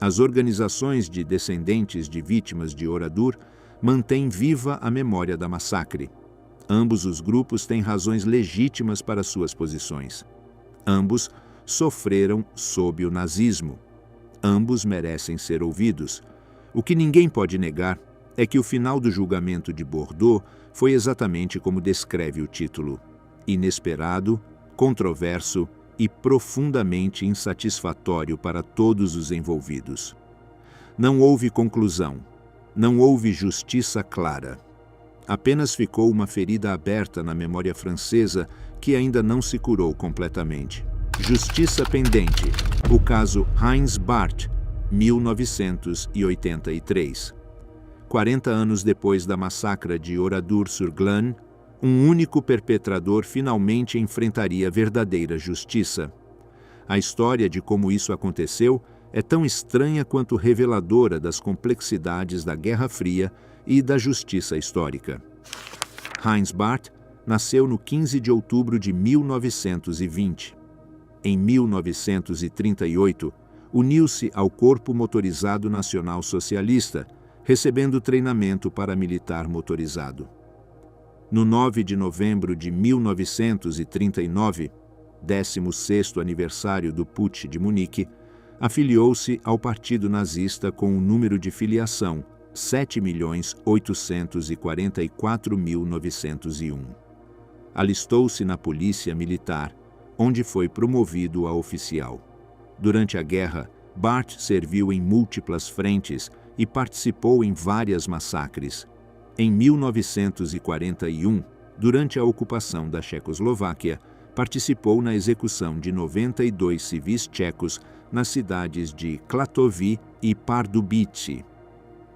As organizações de descendentes de vítimas de Oradour mantêm viva a memória da massacre. Ambos os grupos têm razões legítimas para suas posições. Ambos sofreram sob o nazismo. Ambos merecem ser ouvidos. O que ninguém pode negar é que o final do julgamento de Bordeaux foi exatamente como descreve o título: inesperado, controverso e profundamente insatisfatório para todos os envolvidos. Não houve conclusão, não houve justiça clara. Apenas ficou uma ferida aberta na memória francesa que ainda não se curou completamente. Justiça pendente. O caso Heinz Barth, 1983. 40 anos depois da massacre de Oradour-sur-Glane, um único perpetrador finalmente enfrentaria verdadeira justiça. A história de como isso aconteceu é tão estranha quanto reveladora das complexidades da Guerra Fria e da justiça histórica. Heinz Barth nasceu no 15 de outubro de 1920. Em 1938, uniu-se ao Corpo Motorizado Nacional Socialista, recebendo treinamento paramilitar motorizado. No 9 de novembro de 1939, 16º aniversário do Putsch de Munique, afiliou-se ao Partido Nazista com o número de filiação 7.844.901. Alistou-se na Polícia Militar, onde foi promovido a oficial. Durante a guerra, Barth serviu em múltiplas frentes e participou em várias massacres. Em 1941, durante a ocupação da Checoslováquia, participou na execução de 92 civis tchecos nas cidades de Klatovy e Pardubice.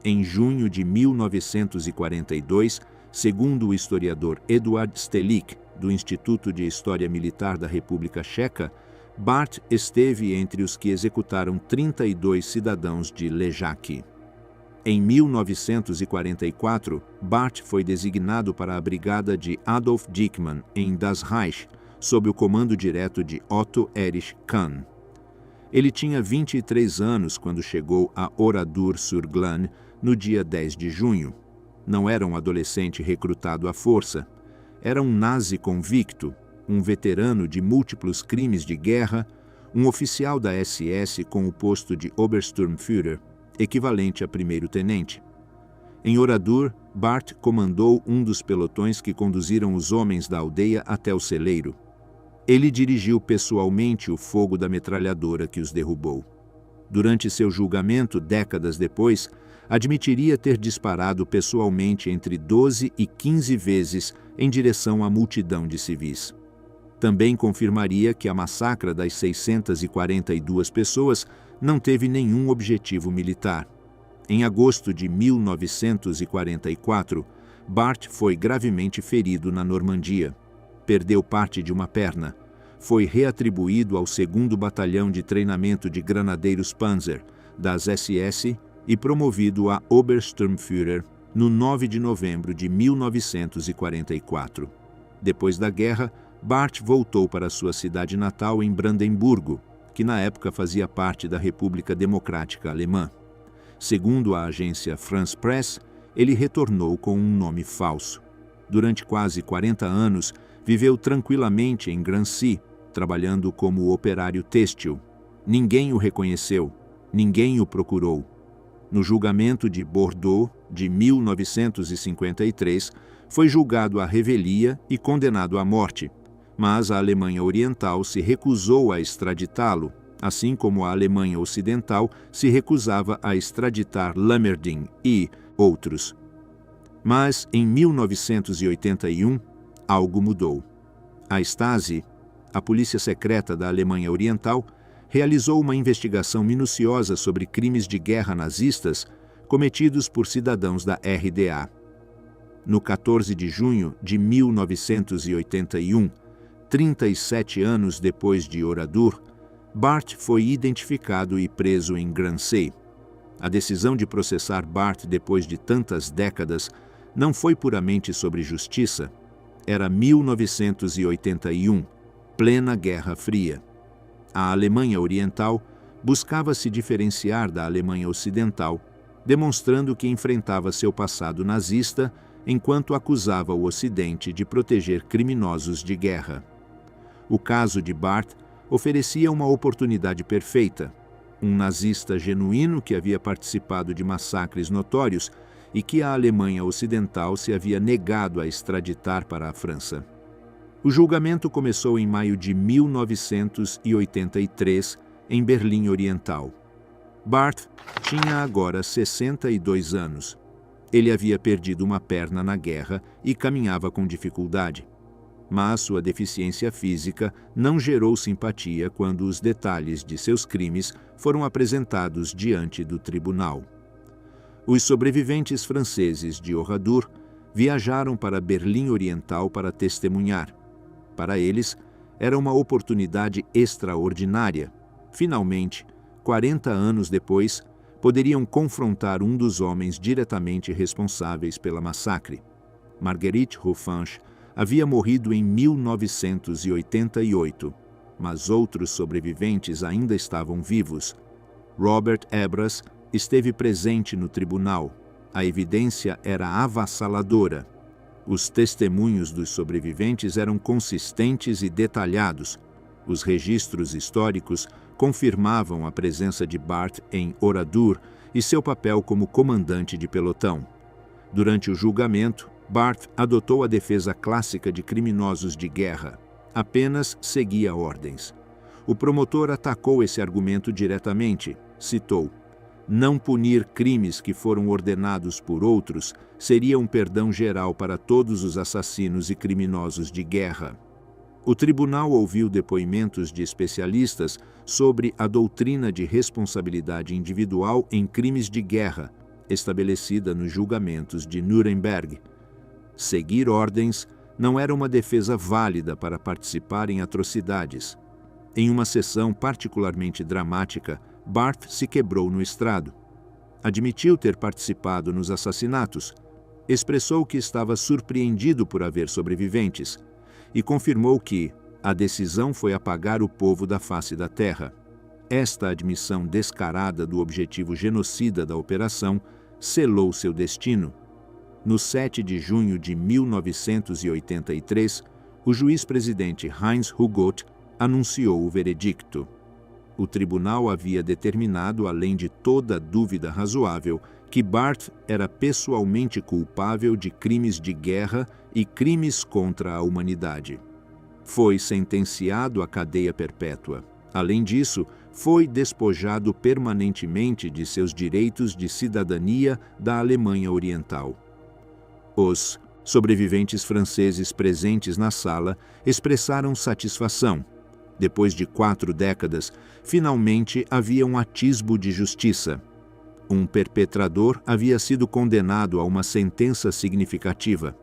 Em junho de 1942, segundo o historiador Eduard Stelik, do Instituto de História Militar da República Checa, Barth esteve entre os que executaram 32 cidadãos de Ležáky. Em 1944, Barth foi designado para a brigada de Adolf Dickmann, em Das Reich, sob o comando direto de Otto Erich Kahn. Ele tinha 23 anos quando chegou a Oradour-sur-Glane no dia 10 de junho. Não era um adolescente recrutado à força. Era um nazi convicto, um veterano de múltiplos crimes de guerra, um oficial da SS com o posto de Obersturmführer, equivalente a primeiro-tenente. Em Oradour, Barth comandou um dos pelotões que conduziram os homens da aldeia até o celeiro. Ele dirigiu pessoalmente o fogo da metralhadora que os derrubou. Durante seu julgamento, décadas depois, admitiria ter disparado pessoalmente entre 12 e 15 vezes em direção à multidão de civis. Também confirmaria que a massacre das 642 pessoas não teve nenhum objetivo militar. Em agosto de 1944, Barth foi gravemente ferido na Normandia. Perdeu parte de uma perna. Foi reatribuído ao 2º Batalhão de Treinamento de Granadeiros Panzer, das SS, e promovido a Obersturmführer no 9 de novembro de 1944. Depois da guerra, Barth voltou para sua cidade natal em Brandemburgo, que na época fazia parte da República Democrática Alemã. Segundo a agência France Press, ele retornou com um nome falso. Durante quase 40 anos, viveu tranquilamente em Grancy, trabalhando como operário têxtil. Ninguém o reconheceu, ninguém o procurou. No julgamento de Bordeaux, de 1953, foi julgado à revelia e condenado à morte, mas a Alemanha Oriental se recusou a extraditá-lo, assim como a Alemanha Ocidental se recusava a extraditar Lammerding e outros. Mas, em 1981, algo mudou. A Stasi, a polícia secreta da Alemanha Oriental, realizou uma investigação minuciosa sobre crimes de guerra nazistas cometidos por cidadãos da RDA. No 14 de junho de 1981, 37 anos depois de Oradour, Barth foi identificado e preso em Grancy. A decisão de processar Barth depois de tantas décadas não foi puramente sobre justiça. Era 1981, plena Guerra Fria. A Alemanha Oriental buscava se diferenciar da Alemanha Ocidental, demonstrando que enfrentava seu passado nazista enquanto acusava o Ocidente de proteger criminosos de guerra. O caso de Barth oferecia uma oportunidade perfeita. Um nazista genuíno que havia participado de massacres notórios e que a Alemanha Ocidental se havia negado a extraditar para a França. O julgamento começou em maio de 1983, em Berlim Oriental. Barth tinha agora 62 anos. Ele havia perdido uma perna na guerra e caminhava com dificuldade. Mas sua deficiência física não gerou simpatia quando os detalhes de seus crimes foram apresentados diante do tribunal. Os sobreviventes franceses de Oradour viajaram para Berlim Oriental para testemunhar. Para eles, era uma oportunidade extraordinária. Finalmente, 40 anos depois, poderiam confrontar um dos homens diretamente responsáveis pela massacre. Marguerite Ruffin havia morrido em 1988, mas outros sobreviventes ainda estavam vivos. Robert Ebras esteve presente no tribunal. A evidência era avassaladora. Os testemunhos dos sobreviventes eram consistentes e detalhados. Os registros históricos confirmavam a presença de Barth em Oradour e seu papel como comandante de pelotão. Durante o julgamento, Barth adotou a defesa clássica de criminosos de guerra. Apenas seguia ordens. O promotor atacou esse argumento diretamente. Citou: "Não punir crimes que foram ordenados por outros seria um perdão geral para todos os assassinos e criminosos de guerra." O tribunal ouviu depoimentos de especialistas sobre a doutrina de responsabilidade individual em crimes de guerra, estabelecida nos julgamentos de Nuremberg. Seguir ordens não era uma defesa válida para participar em atrocidades. Em uma sessão particularmente dramática, Barth se quebrou no estrado. Admitiu ter participado nos assassinatos, expressou que estava surpreendido por haver sobreviventes e confirmou que a decisão foi apagar o povo da face da terra. Esta admissão descarada do objetivo genocida da operação selou seu destino. No 7 de junho de 1983, o juiz-presidente Heinz Hugot anunciou o veredicto. O tribunal havia determinado, além de toda dúvida razoável, que Barth era pessoalmente culpável de crimes de guerra e crimes contra a humanidade. Foi sentenciado à cadeia perpétua. Além disso, foi despojado permanentemente de seus direitos de cidadania da Alemanha Oriental. Os Sobreviventes franceses presentes na sala expressaram satisfação. Depois de 4 décadas, finalmente havia um atisbo de justiça. Um perpetrador havia sido condenado a uma sentença significativa.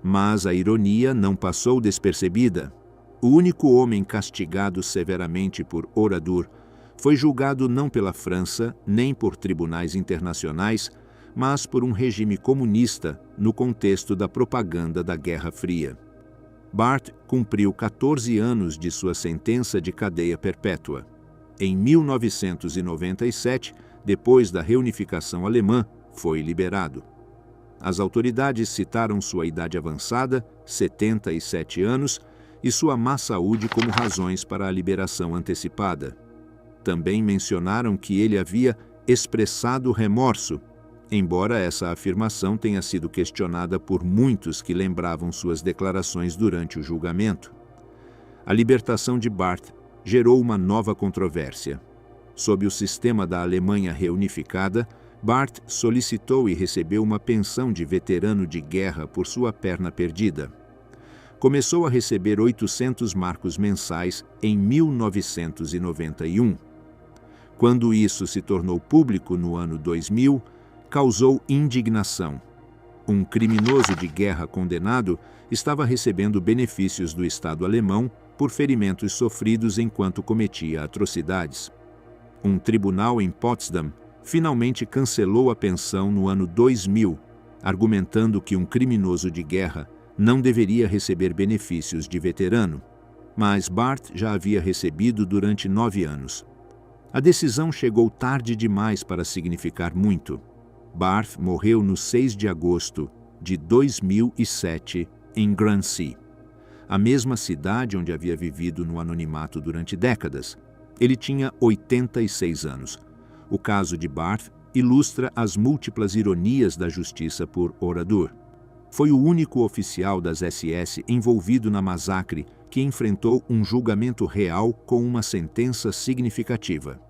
Mas a ironia não passou despercebida. O único homem castigado severamente por Oradour foi julgado não pela França, nem por tribunais internacionais, mas por um regime comunista no contexto da propaganda da Guerra Fria. Barthes cumpriu 14 anos de sua sentença de cadeia perpétua. Em 1997, depois da reunificação alemã, foi liberado. As autoridades citaram sua idade avançada, 77 anos, e sua má saúde como razões para a liberação antecipada. Também mencionaram que ele havia expressado remorso, embora essa afirmação tenha sido questionada por muitos que lembravam suas declarações durante o julgamento. A libertação de Barthes gerou uma nova controvérsia. Sob o sistema da Alemanha reunificada, Barthes solicitou e recebeu uma pensão de veterano de guerra por sua perna perdida. Começou a receber 800 marcos mensais em 1991. Quando isso se tornou público no ano 2000, causou indignação. Um criminoso de guerra condenado estava recebendo benefícios do Estado alemão por ferimentos sofridos enquanto cometia atrocidades. Um tribunal em Potsdam finalmente cancelou a pensão no ano 2000, argumentando que um criminoso de guerra não deveria receber benefícios de veterano, mas Barthes já havia recebido durante 9 anos. A decisão chegou tarde demais para significar muito. Barthes morreu no 6 de agosto de 2007 em Grancy, a mesma cidade onde havia vivido no anonimato durante décadas. Ele tinha 86 anos. O caso de Barthes ilustra as múltiplas ironias da justiça por Oradour. Foi o único oficial das SS envolvido na massacre que enfrentou um julgamento real com uma sentença significativa.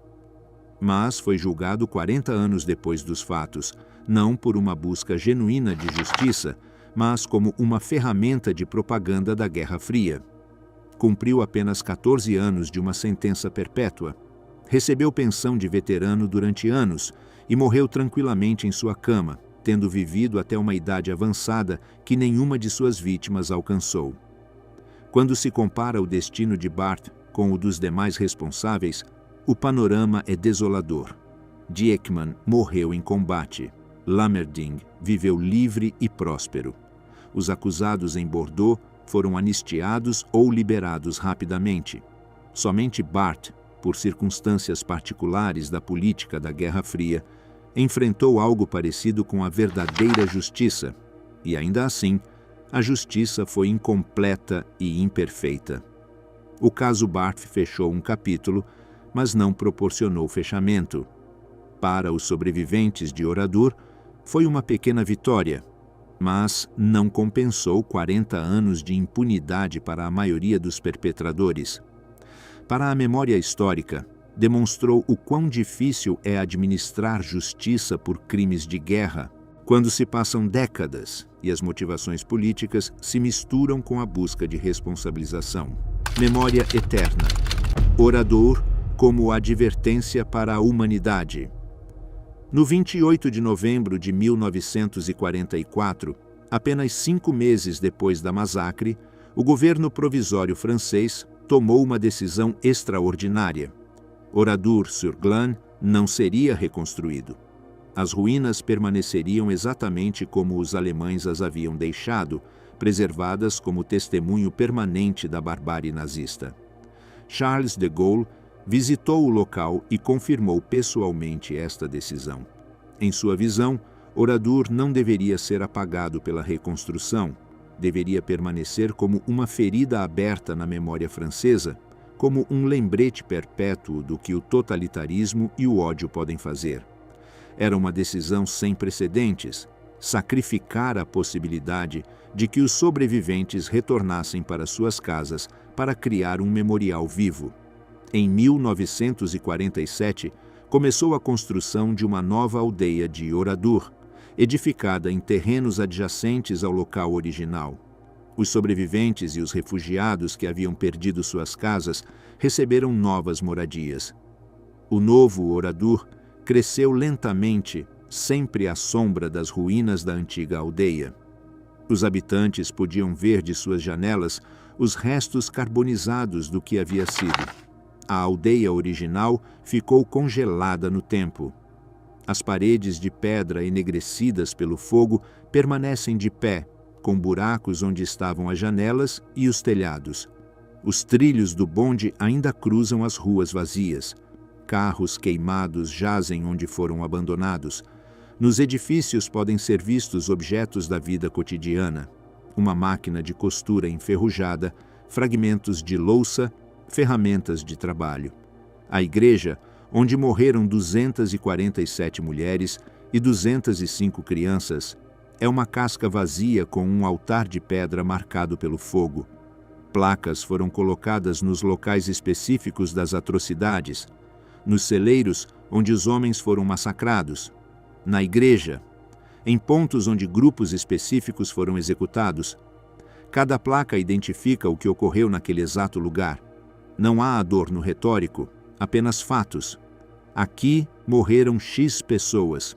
Mas foi julgado 40 anos depois dos fatos, não por uma busca genuína de justiça, mas como uma ferramenta de propaganda da Guerra Fria. Cumpriu apenas 14 anos de uma sentença perpétua. Recebeu pensão de veterano durante anos e morreu tranquilamente em sua cama, tendo vivido até uma idade avançada que nenhuma de suas vítimas alcançou. Quando se compara o destino de Barthes com o dos demais responsáveis, o panorama é desolador. Dieckmann morreu em combate. Lammerding viveu livre e próspero. Os acusados em Bordeaux foram anistiados ou liberados rapidamente. Somente Barthes, por circunstâncias particulares da política da Guerra Fria, enfrentou algo parecido com a verdadeira justiça, e ainda assim, a justiça foi incompleta e imperfeita. O caso Barthes fechou um capítulo, mas não proporcionou fechamento. Para os sobreviventes de Oradour, foi uma pequena vitória, mas não compensou 40 anos de impunidade para a maioria dos perpetradores. Para a memória histórica, demonstrou o quão difícil é administrar justiça por crimes de guerra, quando se passam décadas e as motivações políticas se misturam com a busca de responsabilização. Memória eterna. Oradour como advertência para a humanidade. No 28 de novembro de 1944, apenas 5 meses depois da massacre, o governo provisório francês tomou uma decisão extraordinária. Oradour-sur-Glane não seria reconstruído. As ruínas permaneceriam exatamente como os alemães as haviam deixado, preservadas como testemunho permanente da barbárie nazista. Charles de Gaulle visitou o local e confirmou pessoalmente esta decisão. Em sua visão, Oradour não deveria ser apagado pela reconstrução, deveria permanecer como uma ferida aberta na memória francesa, como um lembrete perpétuo do que o totalitarismo e o ódio podem fazer. Era uma decisão sem precedentes, sacrificar a possibilidade de que os sobreviventes retornassem para suas casas para criar um memorial vivo. Em 1947, começou a construção de uma nova aldeia de Oradour, edificada em terrenos adjacentes ao local original. Os sobreviventes e os refugiados que haviam perdido suas casas receberam novas moradias. O novo Oradour cresceu lentamente, sempre à sombra das ruínas da antiga aldeia. Os habitantes podiam ver de suas janelas os restos carbonizados do que havia sido. A aldeia original ficou congelada no tempo. As paredes de pedra enegrecidas pelo fogo permanecem de pé, com buracos onde estavam as janelas e os telhados. Os trilhos do bonde ainda cruzam as ruas vazias. Carros queimados jazem onde foram abandonados. Nos edifícios podem ser vistos objetos da vida cotidiana: uma máquina de costura enferrujada, fragmentos de louça, ferramentas de trabalho. A igreja, onde morreram 247 mulheres e 205 crianças, é uma casca vazia com um altar de pedra marcado pelo fogo. Placas foram colocadas nos locais específicos das atrocidades: nos celeiros onde os homens foram massacrados, na igreja, em pontos onde grupos específicos foram executados. Cada placa identifica o que ocorreu naquele exato lugar. Não há adorno retórico, apenas fatos. Aqui morreram X pessoas.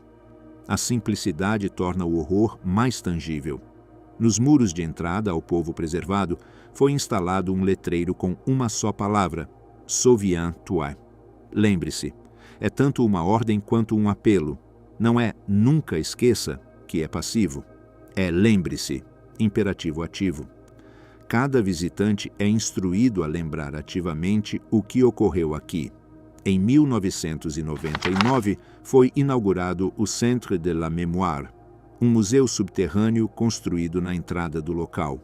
A simplicidade torna o horror mais tangível. Nos muros de entrada ao povo preservado foi instalado um letreiro com uma só palavra: Sauviens-toi. Lembre-se, é tanto uma ordem quanto um apelo. Não é nunca esqueça, que é passivo. É lembre-se, imperativo ativo. Cada visitante é instruído a lembrar ativamente o que ocorreu aqui. Em 1999, foi inaugurado o Centre de la Mémoire, um museu subterrâneo construído na entrada do local.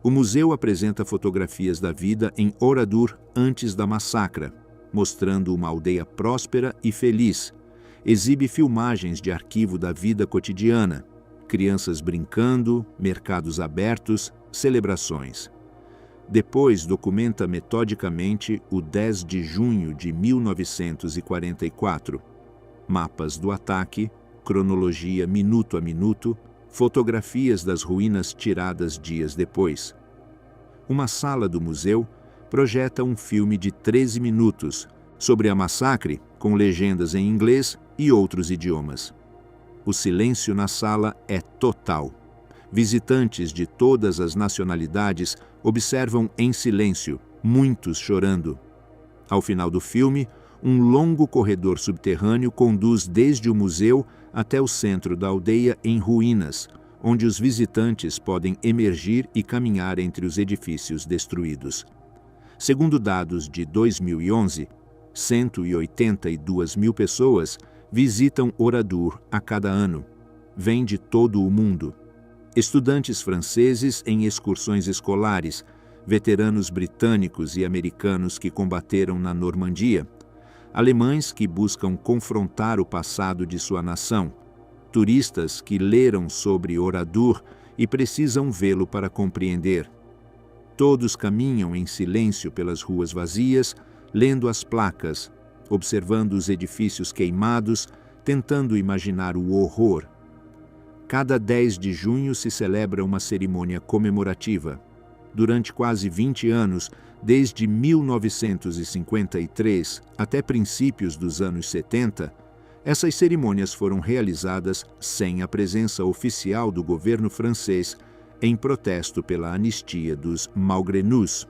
O museu apresenta fotografias da vida em Oradour antes da massacre, mostrando uma aldeia próspera e feliz. Exibe filmagens de arquivo da vida cotidiana: crianças brincando, mercados abertos, celebrações. Depois documenta metodicamente o 10 de junho de 1944. Mapas do ataque, cronologia minuto a minuto, fotografias das ruínas tiradas dias depois. Uma sala do museu projeta um filme de 13 minutos sobre a massacre, com legendas em inglês e outros idiomas. O silêncio na sala é total. Visitantes de todas as nacionalidades observam em silêncio, muitos chorando. Ao final do filme, um longo corredor subterrâneo conduz desde o museu até o centro da aldeia em ruínas, onde os visitantes podem emergir e caminhar entre os edifícios destruídos. Segundo dados de 2011, 182 mil pessoas visitam Oradour a cada ano. Vêm de todo o mundo. Estudantes franceses em excursões escolares, veteranos britânicos e americanos que combateram na Normandia, alemães que buscam confrontar o passado de sua nação, turistas que leram sobre Oradour e precisam vê-lo para compreender. Todos caminham em silêncio pelas ruas vazias, lendo as placas, observando os edifícios queimados, tentando imaginar o horror. Cada 10 de junho se celebra uma cerimônia comemorativa. Durante quase 20 anos, desde 1953 até princípios dos anos 70, essas cerimônias foram realizadas sem a presença oficial do governo francês, em protesto pela anistia dos Malgré-Nous.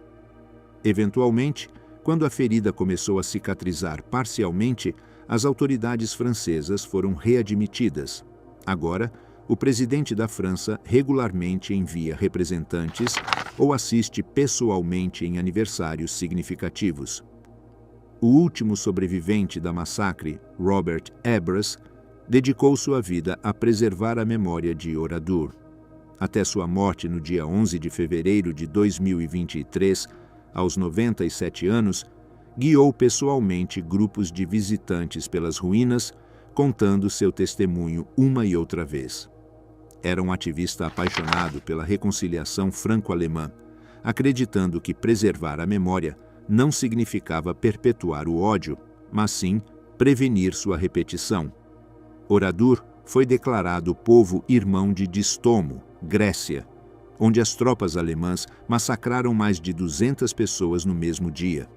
Eventualmente, quando a ferida começou a cicatrizar parcialmente, as autoridades francesas foram readmitidas. Agora, o presidente da França regularmente envia representantes ou assiste pessoalmente em aniversários significativos. O último sobrevivente da massacre, Robert Ebers, dedicou sua vida a preservar a memória de Oradour. Até sua morte no dia 11 de fevereiro de 2023, aos 97 anos, guiou pessoalmente grupos de visitantes pelas ruínas, contando seu testemunho uma e outra vez. Era um ativista apaixonado pela reconciliação franco-alemã, acreditando que preservar a memória não significava perpetuar o ódio, mas sim prevenir sua repetição. Oradour foi declarado povo irmão de Distomo, Grécia, onde as tropas alemãs massacraram mais de 200 pessoas no mesmo dia,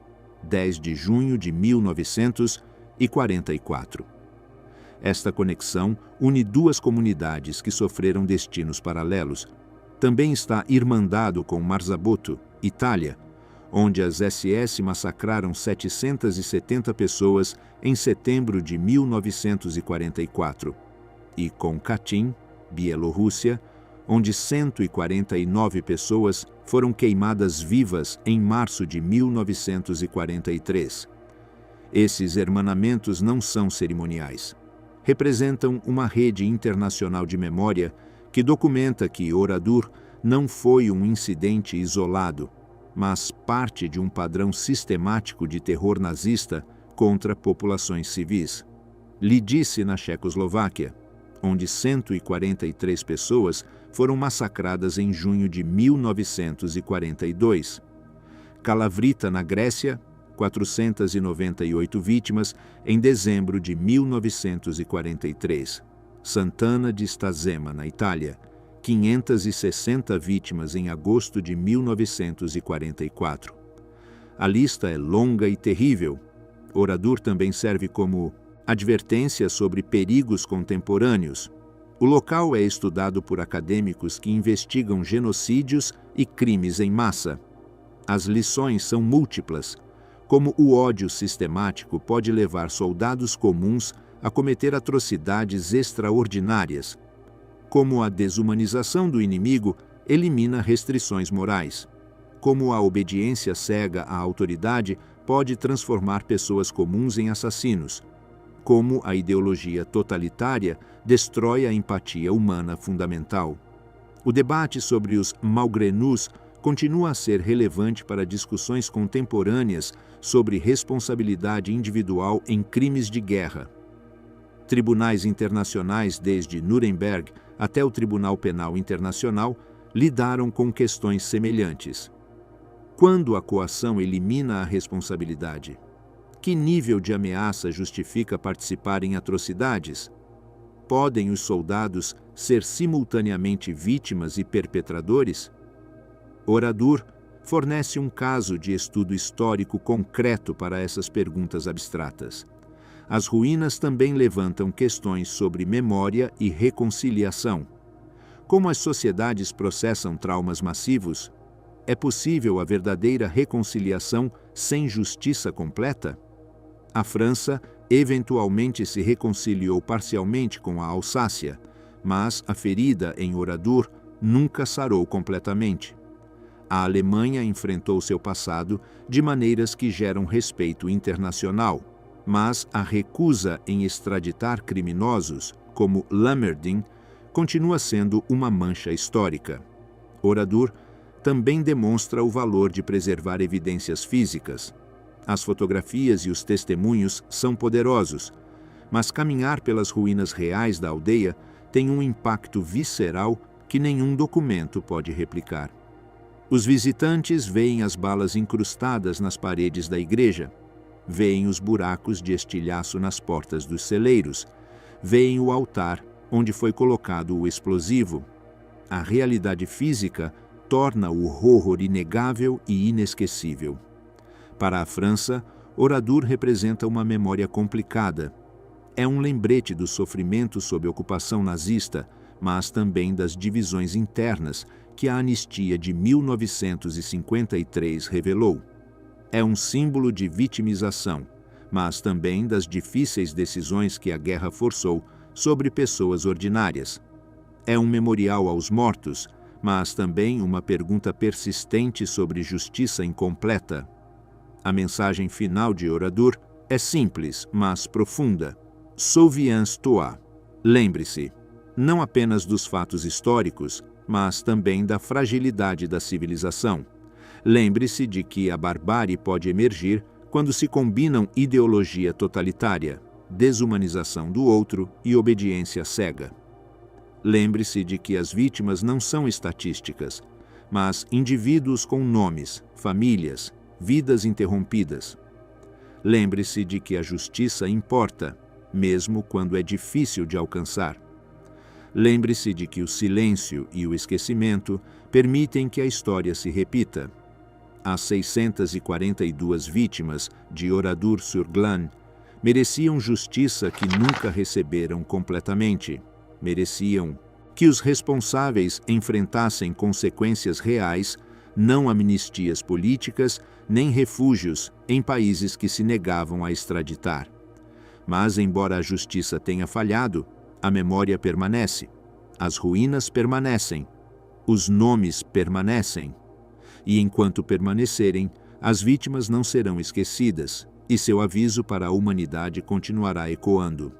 10 de junho de 1944. Esta conexão une duas comunidades que sofreram destinos paralelos. Também está irmandado com Marzabotto, Itália, onde as SS massacraram 770 pessoas em setembro de 1944, e com Katyn, Bielorrússia, onde 149 pessoas foram queimadas vivas em março de 1943. Esses hermanamentos não são cerimoniais. Representam uma rede internacional de memória que documenta que Oradour não foi um incidente isolado, mas parte de um padrão sistemático de terror nazista contra populações civis. Lidice, na Checoslováquia, onde 143 pessoas foram massacradas em junho de 1942. Calavrita, na Grécia, 498 vítimas em dezembro de 1943. Sant'Anna di Stazzema, na Itália, 560 vítimas em agosto de 1944. A lista é longa e terrível. Oradour também serve como advertência sobre perigos contemporâneos. O local é estudado por acadêmicos que investigam genocídios e crimes em massa. As lições são múltiplas, como o ódio sistemático pode levar soldados comuns a cometer atrocidades extraordinárias, como a desumanização do inimigo elimina restrições morais, como a obediência cega à autoridade pode transformar pessoas comuns em assassinos, como a ideologia totalitária destrói a empatia humana fundamental. O debate sobre os malgré-nous continua a ser relevante para discussões contemporâneas sobre responsabilidade individual em crimes de guerra. Tribunais internacionais, desde Nuremberg até o Tribunal Penal Internacional, lidaram com questões semelhantes. Quando a coação elimina a responsabilidade? Que nível de ameaça justifica participar em atrocidades? Podem os soldados ser simultaneamente vítimas e perpetradores? Oradour fornece um caso de estudo histórico concreto para essas perguntas abstratas. As ruínas também levantam questões sobre memória e reconciliação. Como as sociedades processam traumas massivos? É possível a verdadeira reconciliação sem justiça completa? A França eventualmente se reconciliou parcialmente com a Alsácia, mas a ferida em Oradour nunca sarou completamente. A Alemanha enfrentou seu passado de maneiras que geram respeito internacional, mas a recusa em extraditar criminosos, como Lammerding, continua sendo uma mancha histórica. Oradour também demonstra o valor de preservar evidências físicas. As fotografias e os testemunhos são poderosos, mas caminhar pelas ruínas reais da aldeia tem um impacto visceral que nenhum documento pode replicar. Os visitantes veem as balas incrustadas nas paredes da igreja, veem os buracos de estilhaço nas portas dos celeiros, veem o altar onde foi colocado o explosivo. A realidade física torna o horror inegável e inesquecível. Para a França, Oradour representa uma memória complicada. É um lembrete do sofrimento sob ocupação nazista, mas também das divisões internas que a anistia de 1953 revelou. É um símbolo de vitimização, mas também das difíceis decisões que a guerra forçou sobre pessoas ordinárias. É um memorial aos mortos, mas também uma pergunta persistente sobre justiça incompleta. A mensagem final de Oradour é simples, mas profunda. Souviens-toi. Lembre-se, não apenas dos fatos históricos, mas também da fragilidade da civilização. Lembre-se de que a barbárie pode emergir quando se combinam ideologia totalitária, desumanização do outro e obediência cega. Lembre-se de que as vítimas não são estatísticas, mas indivíduos com nomes, famílias, vidas interrompidas. Lembre-se de que a justiça importa, mesmo quando é difícil de alcançar. lembre-se de que o silêncio e o esquecimento permitem que a história se repita. As 642 vítimas de Oradour-sur-Glane mereciam justiça que nunca receberam completamente. Mereciam que os responsáveis enfrentassem consequências reais, não amnistias políticas, nem refúgios em países que se negavam a extraditar. Mas, embora a justiça tenha falhado, a memória permanece, as ruínas permanecem, os nomes permanecem. E enquanto permanecerem, as vítimas não serão esquecidas, e seu aviso para a humanidade continuará ecoando.